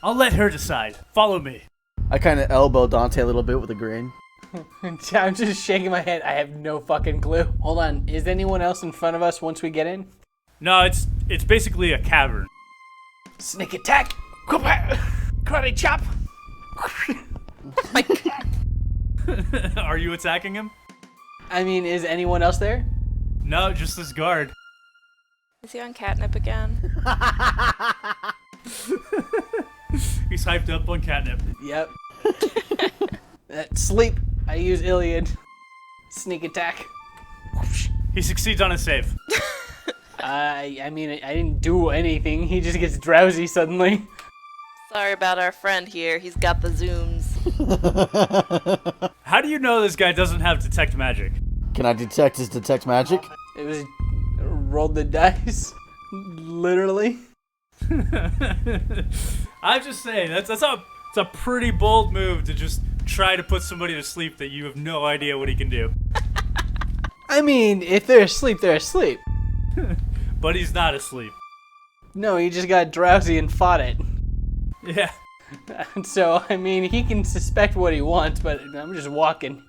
I'll let her decide. Follow me. I kind of elbow Dante a little bit with a grin. I'm just shaking my head. I have no fucking clue. Hold on. Is anyone else in front of us once we get in? No, it's basically a cavern. Sneak attack. Karate chop. My god. Are you attacking him? I mean, is anyone else there? No, just this guard. Is he on catnip again? He's hyped up on catnip. Yep. Sleep. I use Iliad. Sneak attack. He succeeds on his save. I mean, I didn't do anything. He just gets drowsy suddenly. Sorry about our friend here. He's got the zooms. How do you know this guy doesn't have detect magic? Can I detect his detect magic? It was rolled the dice. Literally. I'm just saying, it's a pretty bold move to just try to put somebody to sleep that you have no idea what he can do. I mean, if they're asleep, they're asleep. But he's not asleep. No, he just got drowsy and fought it. Yeah. So, I mean, he can suspect what he wants, but I'm just walking.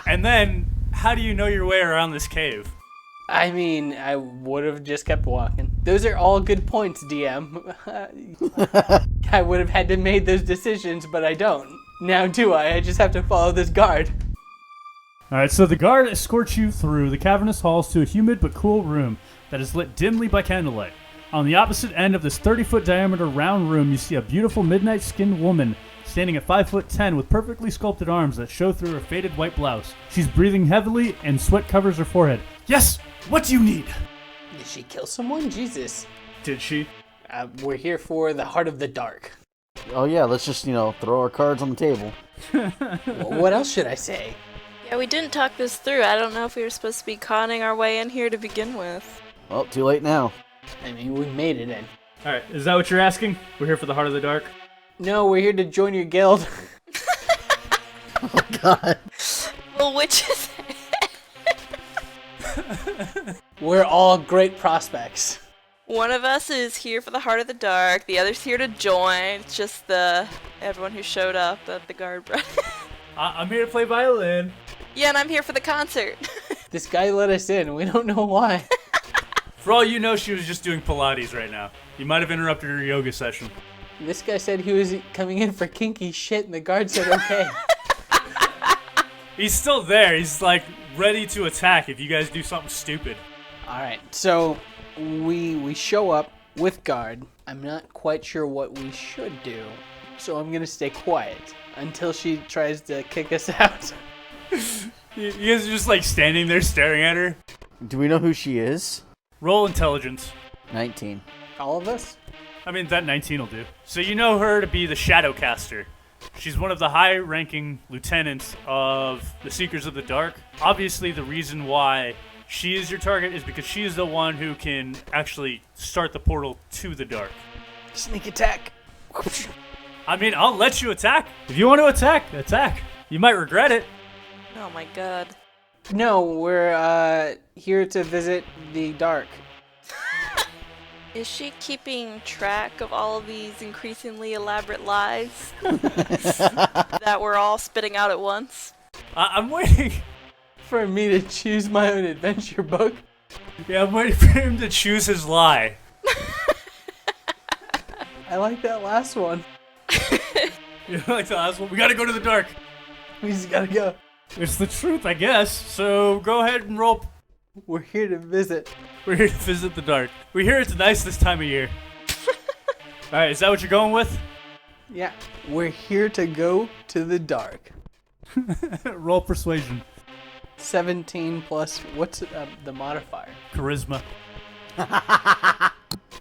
And then, how do you know your way around this cave? I mean, I would have just kept walking. Those are all good points, DM. I would have had to made those decisions, but I don't. Now do I? I just have to follow this guard. Alright, so the guard escorts you through the cavernous halls to a humid but cool room that is lit dimly by candlelight. On the opposite end of this 30-foot diameter round room, you see a beautiful midnight-skinned woman standing at 5'10" with perfectly sculpted arms that show through her faded white blouse. She's breathing heavily and sweat covers her forehead. Yes! What do you need? Did she kill someone? Jesus. Did she? We're here for the Heart of the Dark. Oh yeah, let's just, throw our cards on the table. What else should I say? Yeah, we didn't talk this through. I don't know if we were supposed to be conning our way in here to begin with. Well, too late now. I mean, we made it in. Alright, is that what you're asking? We're here for the Heart of the Dark? No, we're here to join your guild. Oh god. Well, which is We're all great prospects. One of us is here for the Heart of the Dark. The other's here to join. It's just everyone who showed up at the guard brought. I'm here to play violin. Yeah, and I'm here for the concert. This guy let us in. We don't know why. For all you know, she was just doing Pilates right now. You might have interrupted her yoga session. This guy said he was coming in for kinky shit, and the guard said okay. He's still there. He's like ready to attack if you guys do something stupid. All right, so we show up with guard. I'm not quite sure what we should do, so I'm gonna stay quiet until she tries to kick us out. You guys are just like standing there staring at her. Do we know who she is? Roll intelligence. 19. All of us? I mean, that 19 will do. So you know her to be the Shadowcaster. She's one of the high-ranking lieutenants of the Seekers of the Dark. Obviously, the reason why she is your target is because she is the one who can actually start the portal to the dark. Sneak attack. I mean, I'll let you attack. If you want to attack, attack. You might regret it. Oh my god. No, we're here to visit the dark. Is she keeping track of all of these increasingly elaborate lies that we're all spitting out at once? I'm waiting. For me to choose my own adventure book. Yeah, I'm waiting for him to choose his lie. I like that last one. You know, like the last one? We gotta go to the dark. We just gotta go. It's the truth, I guess. So go ahead and roll. We're here to visit. We're here to visit the dark. We hear it's nice this time of year. Alright, is that what you're going with? Yeah, we're here to go to the dark. Roll persuasion. 17 plus, what's the modifier? Charisma.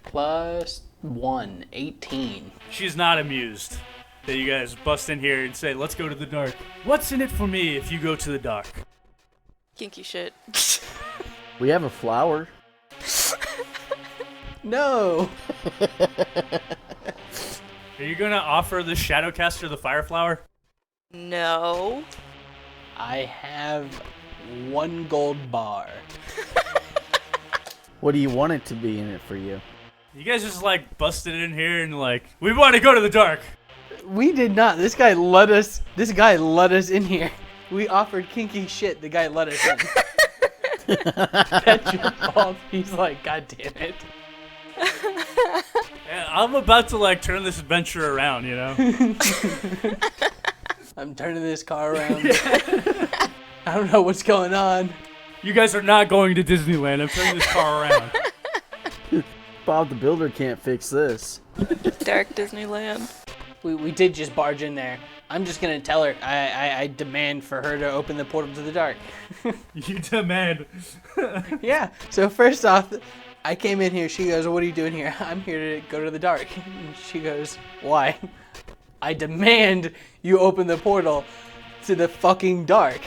Plus 1, 18. She's not amused that you guys bust in here and say, let's go to the dark. What's in it for me if you go to the dark? Kinky shit. We have a flower. No! Are you gonna offer the Shadowcaster the Fire Flower? No. I have 1 gold bar. What do you want it to be in it for you? You guys just like busted in here and like, we want to go to the dark. We did not. This guy let us in here. We offered kinky shit. The guy let us in. That's your fault. He's like, God damn it. Yeah, I'm about to like turn this adventure around, you know? I'm turning this car around. I don't know what's going on. You guys are not going to Disneyland. I'm turning this car around. Bob the Builder can't fix this. Dark Disneyland. We did just barge in there. I'm just gonna tell her. I demand for her to open the portal to the dark. You demand. Yeah. So first off, I came in here. She goes, "What are you doing here?" I'm here to go to the dark. And she goes, "Why?" I demand you open the portal to the fucking dark.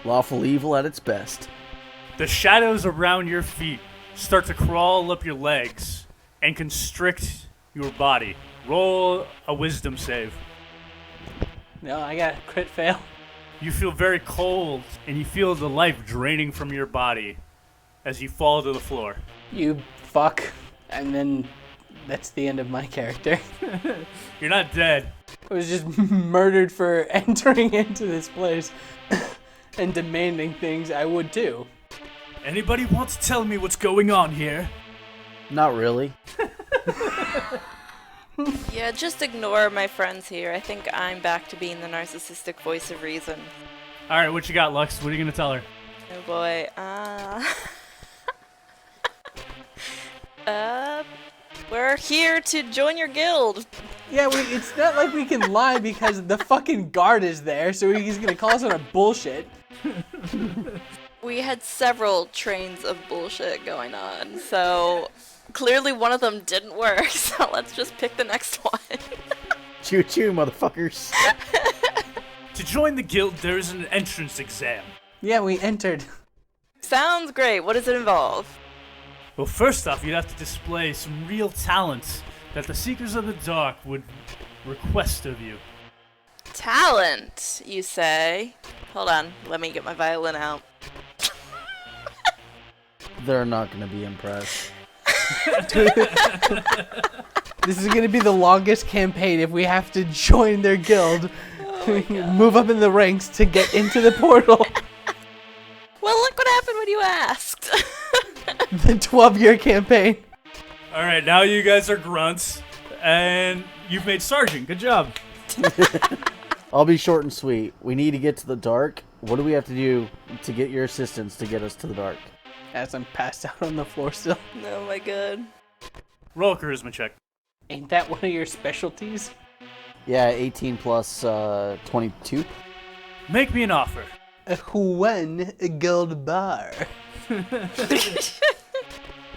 Lawful evil at its best. The shadows around your feet start to crawl up your legs and constrict your body. Roll a wisdom save. No, I got a crit fail. You feel very cold and you feel the life draining from your body as you fall to the floor. You fuck. And then that's the end of my character. You're not dead. I was just murdered for entering into this place and demanding things. I would too. Anybody want to tell me what's going on here? Not really. Yeah, just ignore my friends here. I think I'm back to being the narcissistic voice of reason. Alright, what you got, Lux? What are you going to tell her? Oh boy. We're here to join your guild. Yeah, it's not like we can lie because the fucking guard is there, so he's gonna call us on our bullshit. We had several trains of bullshit going on, so clearly one of them didn't work, so let's just pick the next one. Choo choo, motherfuckers. To join the guild, there is an entrance exam. Yeah, we entered. Sounds great. What does it involve? Well, first off, you'd have to display some real talents that the Seekers of the Dark would request of you. Talent, you say? Hold on, let me get my violin out. They're not going to be impressed. This is gonna be the longest campaign if we have to join their guild, move up in the ranks to get into the portal. Well, look what happened when you asked. The 12-year campaign. All right, now you guys are grunts, and you've made sergeant. Good job. I'll be short and sweet. We need to get to the dark. What do we have to do to get your assistance to get us to the dark? As I'm passed out on the floor still. Oh my god. Roll a charisma check. Ain't that one of your specialties? Yeah, 18 plus 22. Make me an offer. One gold bar.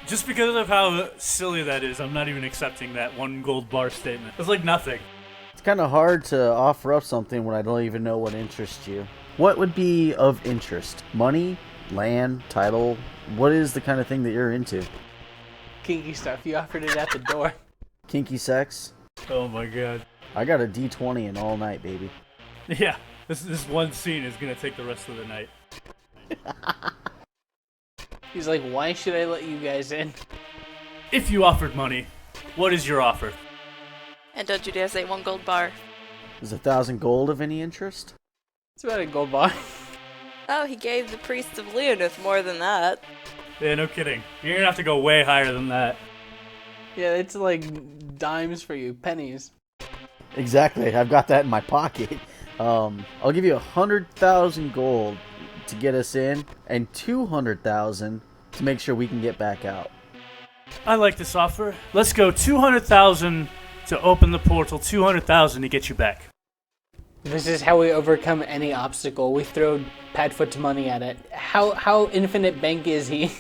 Just because of how silly that is, I'm not even accepting that 1 gold bar statement. It's like nothing. It's kind of hard to offer up something when I don't even know what interests you. What would be of interest? Money? Land? Title? What is the kind of thing that you're into? Kinky stuff. You offered it at the door. Kinky sex? Oh my god. I got a D20 in all night, baby. Yeah, this one scene is gonna take the rest of the night. He's like, why should I let you guys in? If you offered money, what is your offer? And don't you dare say 1 gold bar. Is 1,000 gold of any interest? It's about a gold bar. Oh, he gave the priest of Leonith more than that. Yeah, no kidding. You're gonna have to go way higher than that. Yeah, it's like dimes for you, pennies. Exactly. I've got that in my pocket. I'll give you 100,000 gold to get us in, and 200,000 to make sure we can get back out. I like this offer. Let's go 200,000 to open the portal, 200,000 to get you back. This is how we overcome any obstacle. We throw Padfoot's money at it. How infinite bank is he?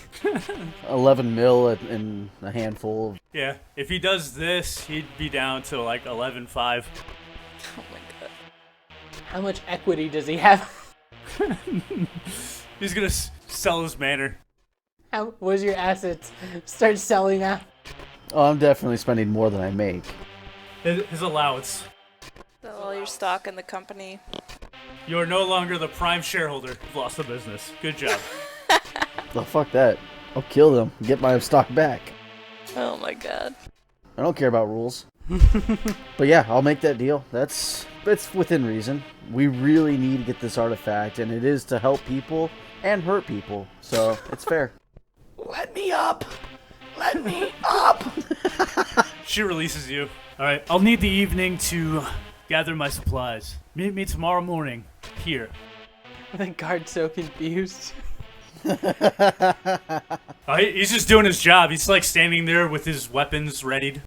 11 mil in a handful. Yeah, if he does this, he'd be down to like 11.5. Oh my god. How much equity does he have? He's gonna sell his manor. Where's your assets? Start selling that. Oh, I'm definitely spending more than I make. His allowance. Sell all your stock in the company. You are no longer the prime shareholder. You've lost the business. Good job. Oh, fuck that. I'll kill them. Get my stock back. Oh my god. I don't care about rules. But yeah, I'll make that deal. It's within reason. We really need to get this artifact, and it is to help people and hurt people. So it's fair. Let me up! Let me up! She releases you. All right, I'll need the evening to gather my supplies. Meet me tomorrow morning here. The guard's so confused. He's just doing his job. He's like standing there with his weapons readied.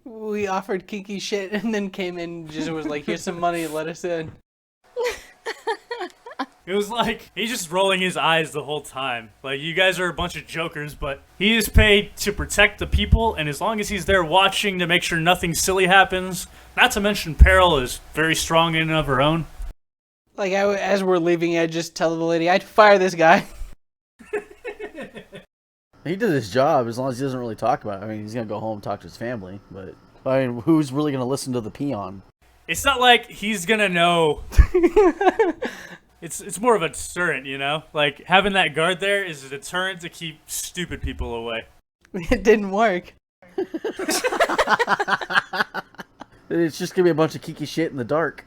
We offered Kiki shit and then came in and just was like, here's some money, let us in. It was like, he's just rolling his eyes the whole time. Like, you guys are a bunch of jokers, but he is paid to protect the people, and as long as he's there watching to make sure nothing silly happens, not to mention Peril is very strong in and of her own. Like, as we're leaving, I just tell the lady, I'd fire this guy. He did his job as long as he doesn't really talk about it. I mean, he's going to go home and talk to his family, but I mean, who's really going to listen to the peon? It's not like he's gonna know. It's more of a deterrent, you know? Like, having that guard there is a deterrent to keep stupid people away. It didn't work. It's just going to be a bunch of Kiki shit in the dark.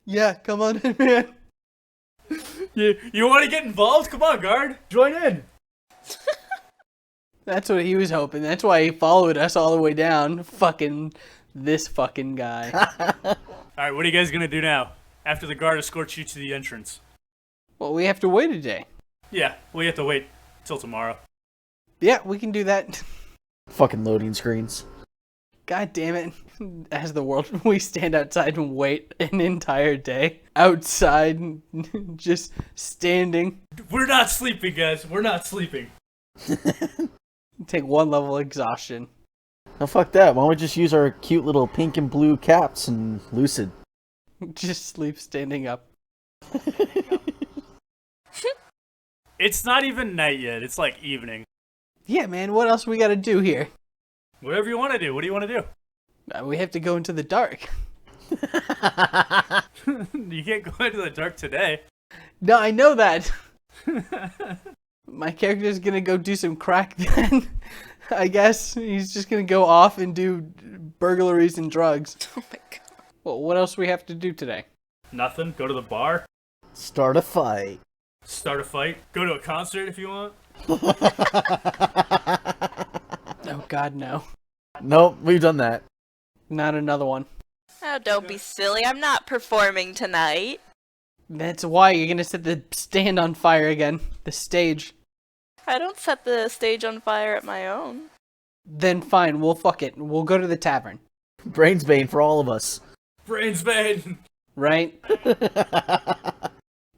Yeah, come on in, man. You want to get involved? Come on, guard. Join in. That's what he was hoping. That's why he followed us all the way down. This fucking guy. All right, what are you guys going to do now? After the guard escorts you to the entrance. Well, we have to wait a day. Yeah, we have to wait till tomorrow. Yeah, we can do that. Fucking loading screens. God damn it. As the world, we stand outside and wait an entire day. Outside, just standing. We're not sleeping, guys. We're not sleeping. Take one level exhaustion. Oh, fuck that. Why don't we just use our cute little pink and blue caps and lucid? Just sleep standing up. It's not even night yet. It's like evening. Yeah, man, what else we gotta do here? Whatever you want to do. What do you want to do? We have to go into the dark. You can't go into the dark today. No, I know that. My character's gonna go do some crack then. I guess he's just gonna go off and do burglaries and drugs. Oh my god. Well, what else do we have to do today? Nothing. Go to the bar. Start a fight. Start a fight. Go to a concert if you want. Oh God, no. Nope, we've done that. Not another one. Oh, don't be silly. I'm not performing tonight. That's why you're gonna set the stand on fire again. The stage. I don't set the stage on fire at my own. Then fine, we'll fuck it. We'll go to the tavern. Brains bane for all of us. Brains bane. Right?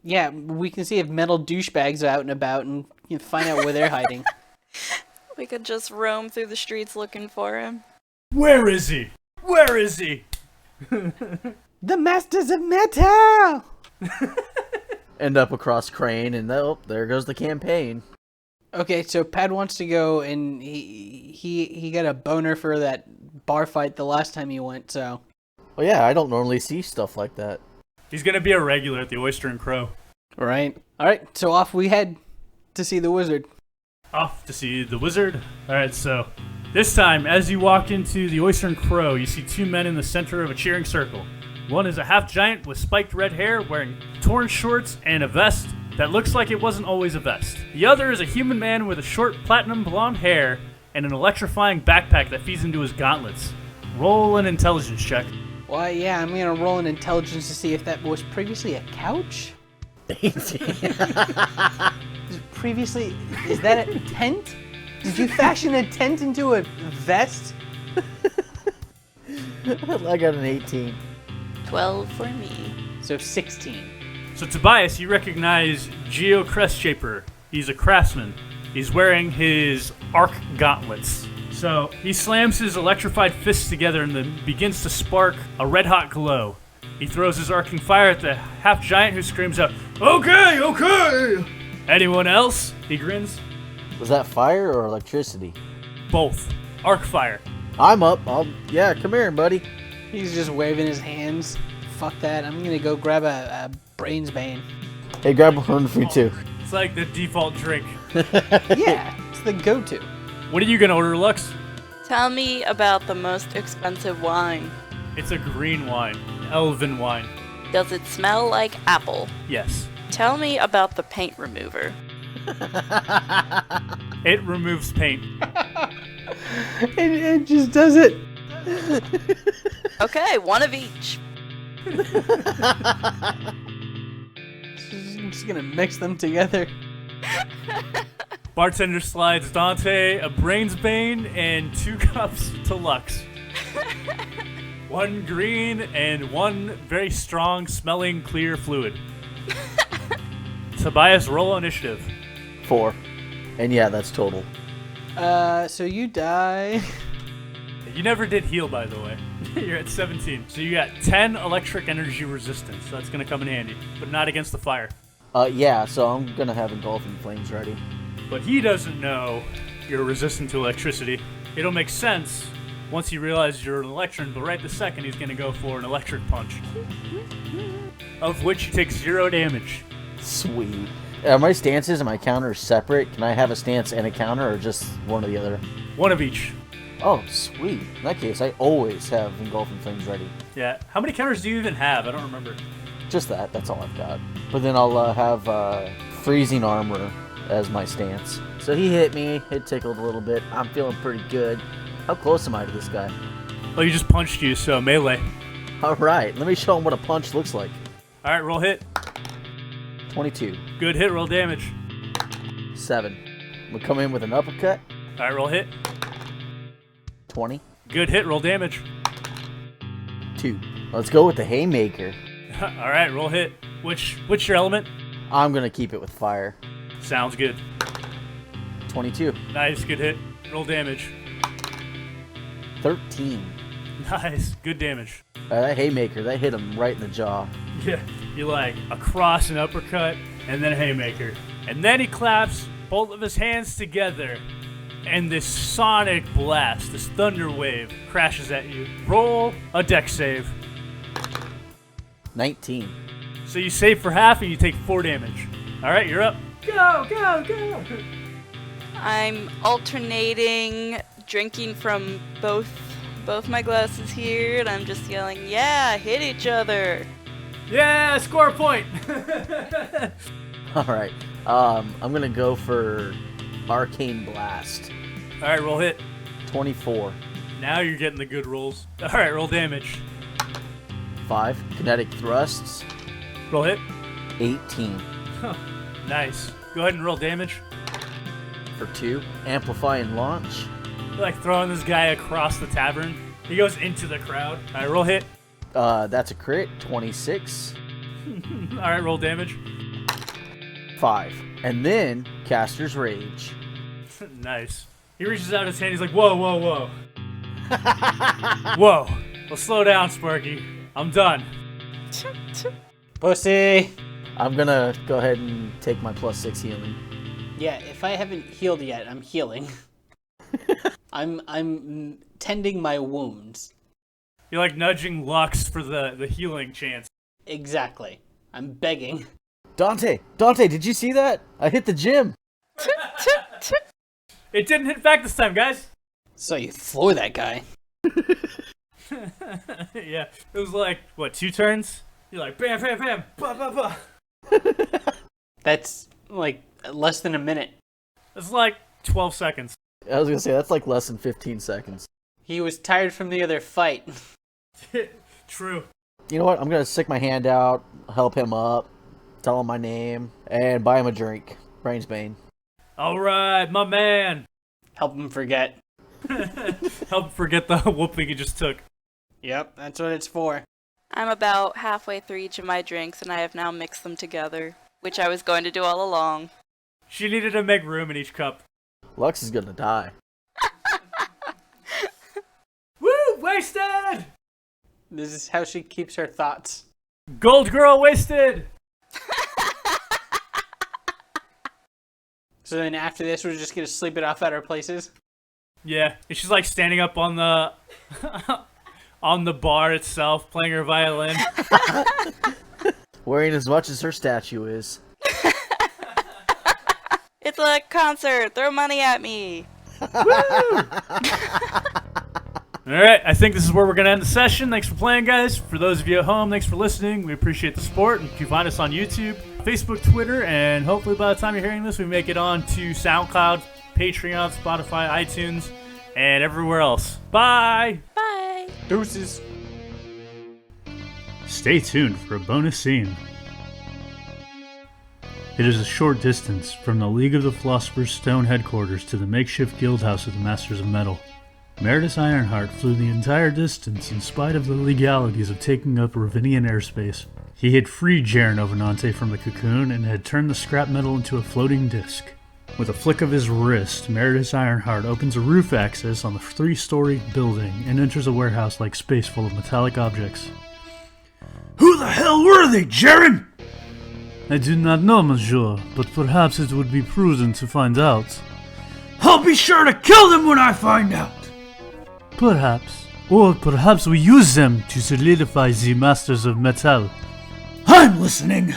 Yeah, we can see if metal douchebags are out and about and find out where they're hiding. We could just roam through the streets looking for him. Where is he? Where is he? The Masters of Metal! End up across Crane, and oh, there goes the campaign. Okay, so Pad wants to go, and he got a boner for that bar fight the last time he went, so... Well, yeah, I don't normally see stuff like that. He's gonna be a regular at the Oyster and Crow. Right. Alright, so off we head to see the wizard. Off to see the wizard. Alright, so this time, as you walk into the Oyster and Crow, you see two men in the center of a cheering circle. One is a half-giant with spiked red hair wearing torn shorts and a vest that looks like it wasn't always a vest. The other is a human man with a short platinum blonde hair and an electrifying backpack that feeds into his gauntlets. Roll an intelligence check. Why, yeah, I'm gonna roll an intelligence to see if that was previously a couch? Previously, is that a tent? Did you fashion a tent into a vest? I got an 18. 12 for me. So 16. So Tobias, you recognize Geo Crestshaper. He's a craftsman. He's wearing his arc gauntlets. So he slams his electrified fists together and then begins to spark a red-hot glow. He throws his arcing fire at the half-giant who screams out, "Okay, okay!" Anyone else? He grins. Was that fire or electricity? Both. Arc fire. I'm up. Yeah, come here, buddy. He's just waving his hands. Fuck that, I'm gonna go grab a brains bane. Hey, grab one for me too. It's like the default drink. Yeah, it's the go-to. What are you gonna order, Lux? Tell me about the most expensive wine. It's a green wine. Elven wine. Does it smell like apple? Yes. Tell me about the paint remover. It removes paint. It just does it. Okay, one of each. I'm just gonna mix them together. Bartender slides Dante a brains bane and 2 cups to Lux. One green and one very strong smelling clear fluid. Tobias, roll initiative. 4. And yeah, that's total. So you die. You never did heal, by the way. You're at 17. So you got 10 electric energy resistance. So that's going to come in handy. But not against the fire. Yeah, so I'm gonna have engulfing flames ready. But he doesn't know you're resistant to electricity. It'll make sense once he realizes you're an electron, but right this second he's going to go for an electric punch. Of which you take 0 damage. Sweet. Are my stances and my counters separate? Can I have a stance and a counter, or just one or the other? One of each. Oh, sweet. In that case, I always have engulfing flames ready. Yeah. How many counters do you even have? I don't remember. Just that. That's all I've got. But then I'll have freezing armor as my stance. So he hit me. It tickled a little bit. I'm feeling pretty good. How close am I to this guy? Well, he just punched you, so melee. All right. Let me show him what a punch looks like. All right, roll hit. 22. Good hit, roll damage. 7. We'll come in with an uppercut. All right, roll hit. 20. Good hit, roll damage. 2. Let's go with the haymaker. All right, roll hit. Which your element? I'm gonna keep it with fire. Sounds good. 22. Nice, good hit. Roll damage. 13. Nice, good damage. That haymaker, that hit him right in the jaw. Yeah, you like a cross and uppercut, and then a haymaker. And then he claps both of his hands together, and this sonic blast, this thunder wave, crashes at you. Roll a dex save. 19. So you save for half and you take 4 damage. Alright, you're up. Go, go, go! I'm alternating drinking from both my glasses here, and I'm just yelling, "Yeah, hit each other!" Yeah, score a point! All right. I'm gonna go for Arcane Blast. Alright, roll hit. 24. Now you're getting the good rolls. Alright, roll damage. 5. Kinetic Thrusts. Roll hit. 18. Nice. Go ahead and roll damage. For 2. Amplify and Launch. You're like throwing this guy across the tavern. He goes into the crowd. Alright, roll hit. That's a crit. 26. Alright, roll damage. 5. And then Caster's Rage. Nice. He reaches out his hand. He's like, whoa, whoa, whoa. Whoa. Well, slow down, Sparky. I'm done. Pussy. I'm gonna go ahead and take my +6 healing. Yeah, if I haven't healed yet, I'm healing. I'm tending my wounds. You're like nudging Lux for the healing chance. Exactly. I'm begging. Dante, did you see that? I hit the gym. It didn't hit back this time, guys. So you floor that guy. Yeah. It was like, what, 2 turns? You're like, bam, bam, bam, ba, ba, ba. That's like less than a minute. It's like 12 seconds. I was gonna say that's like less than 15 seconds. He was tired from the other fight. True. You know what? I'm gonna stick my hand out, help him up, tell him my name, and buy him a drink. Brains Bane. Alright, my man. Help him forget. Help forget the whooping you just took. Yep, that's what it's for. I'm about halfway through each of my drinks, and I have now mixed them together, which I was going to do all along. She needed to make room in each cup. Lux is gonna die. Woo! Wasted! This is how she keeps her thoughts. Gold girl wasted! So then after this, we're just gonna sleep it off at our places? Yeah, and she's like standing up on the on the bar itself, playing her violin. Wearing as much as her statue is. It's a concert! Throw money at me! Alright, I think this is where we're going to end the session. Thanks for playing, guys. For those of you at home, thanks for listening. We appreciate the support. And you can find us on YouTube, Facebook, Twitter, and hopefully by the time you're hearing this, we make it on to SoundCloud, Patreon, Spotify, iTunes, and everywhere else. Bye! Bye! Deuces. Stay tuned for a bonus scene. It is a short distance from the League of the Philosophers' stone headquarters to the makeshift guild house of the Masters of Metal. Meredith Ironheart flew the entire distance in spite of the legalities of taking up Ravinian airspace. He had freed Jaren Ovanante from the cocoon and had turned the scrap metal into a floating disc. With a flick of his wrist, Meredith Ironheart opens a roof access on the 3-story building and enters a warehouse-like space full of metallic objects. Who the hell were they, Jaren? I do not know, monsieur, but perhaps it would be prudent to find out. I'll be sure to kill them when I find out! Perhaps. Or perhaps we use them to solidify the Masters of Metal. I'm listening!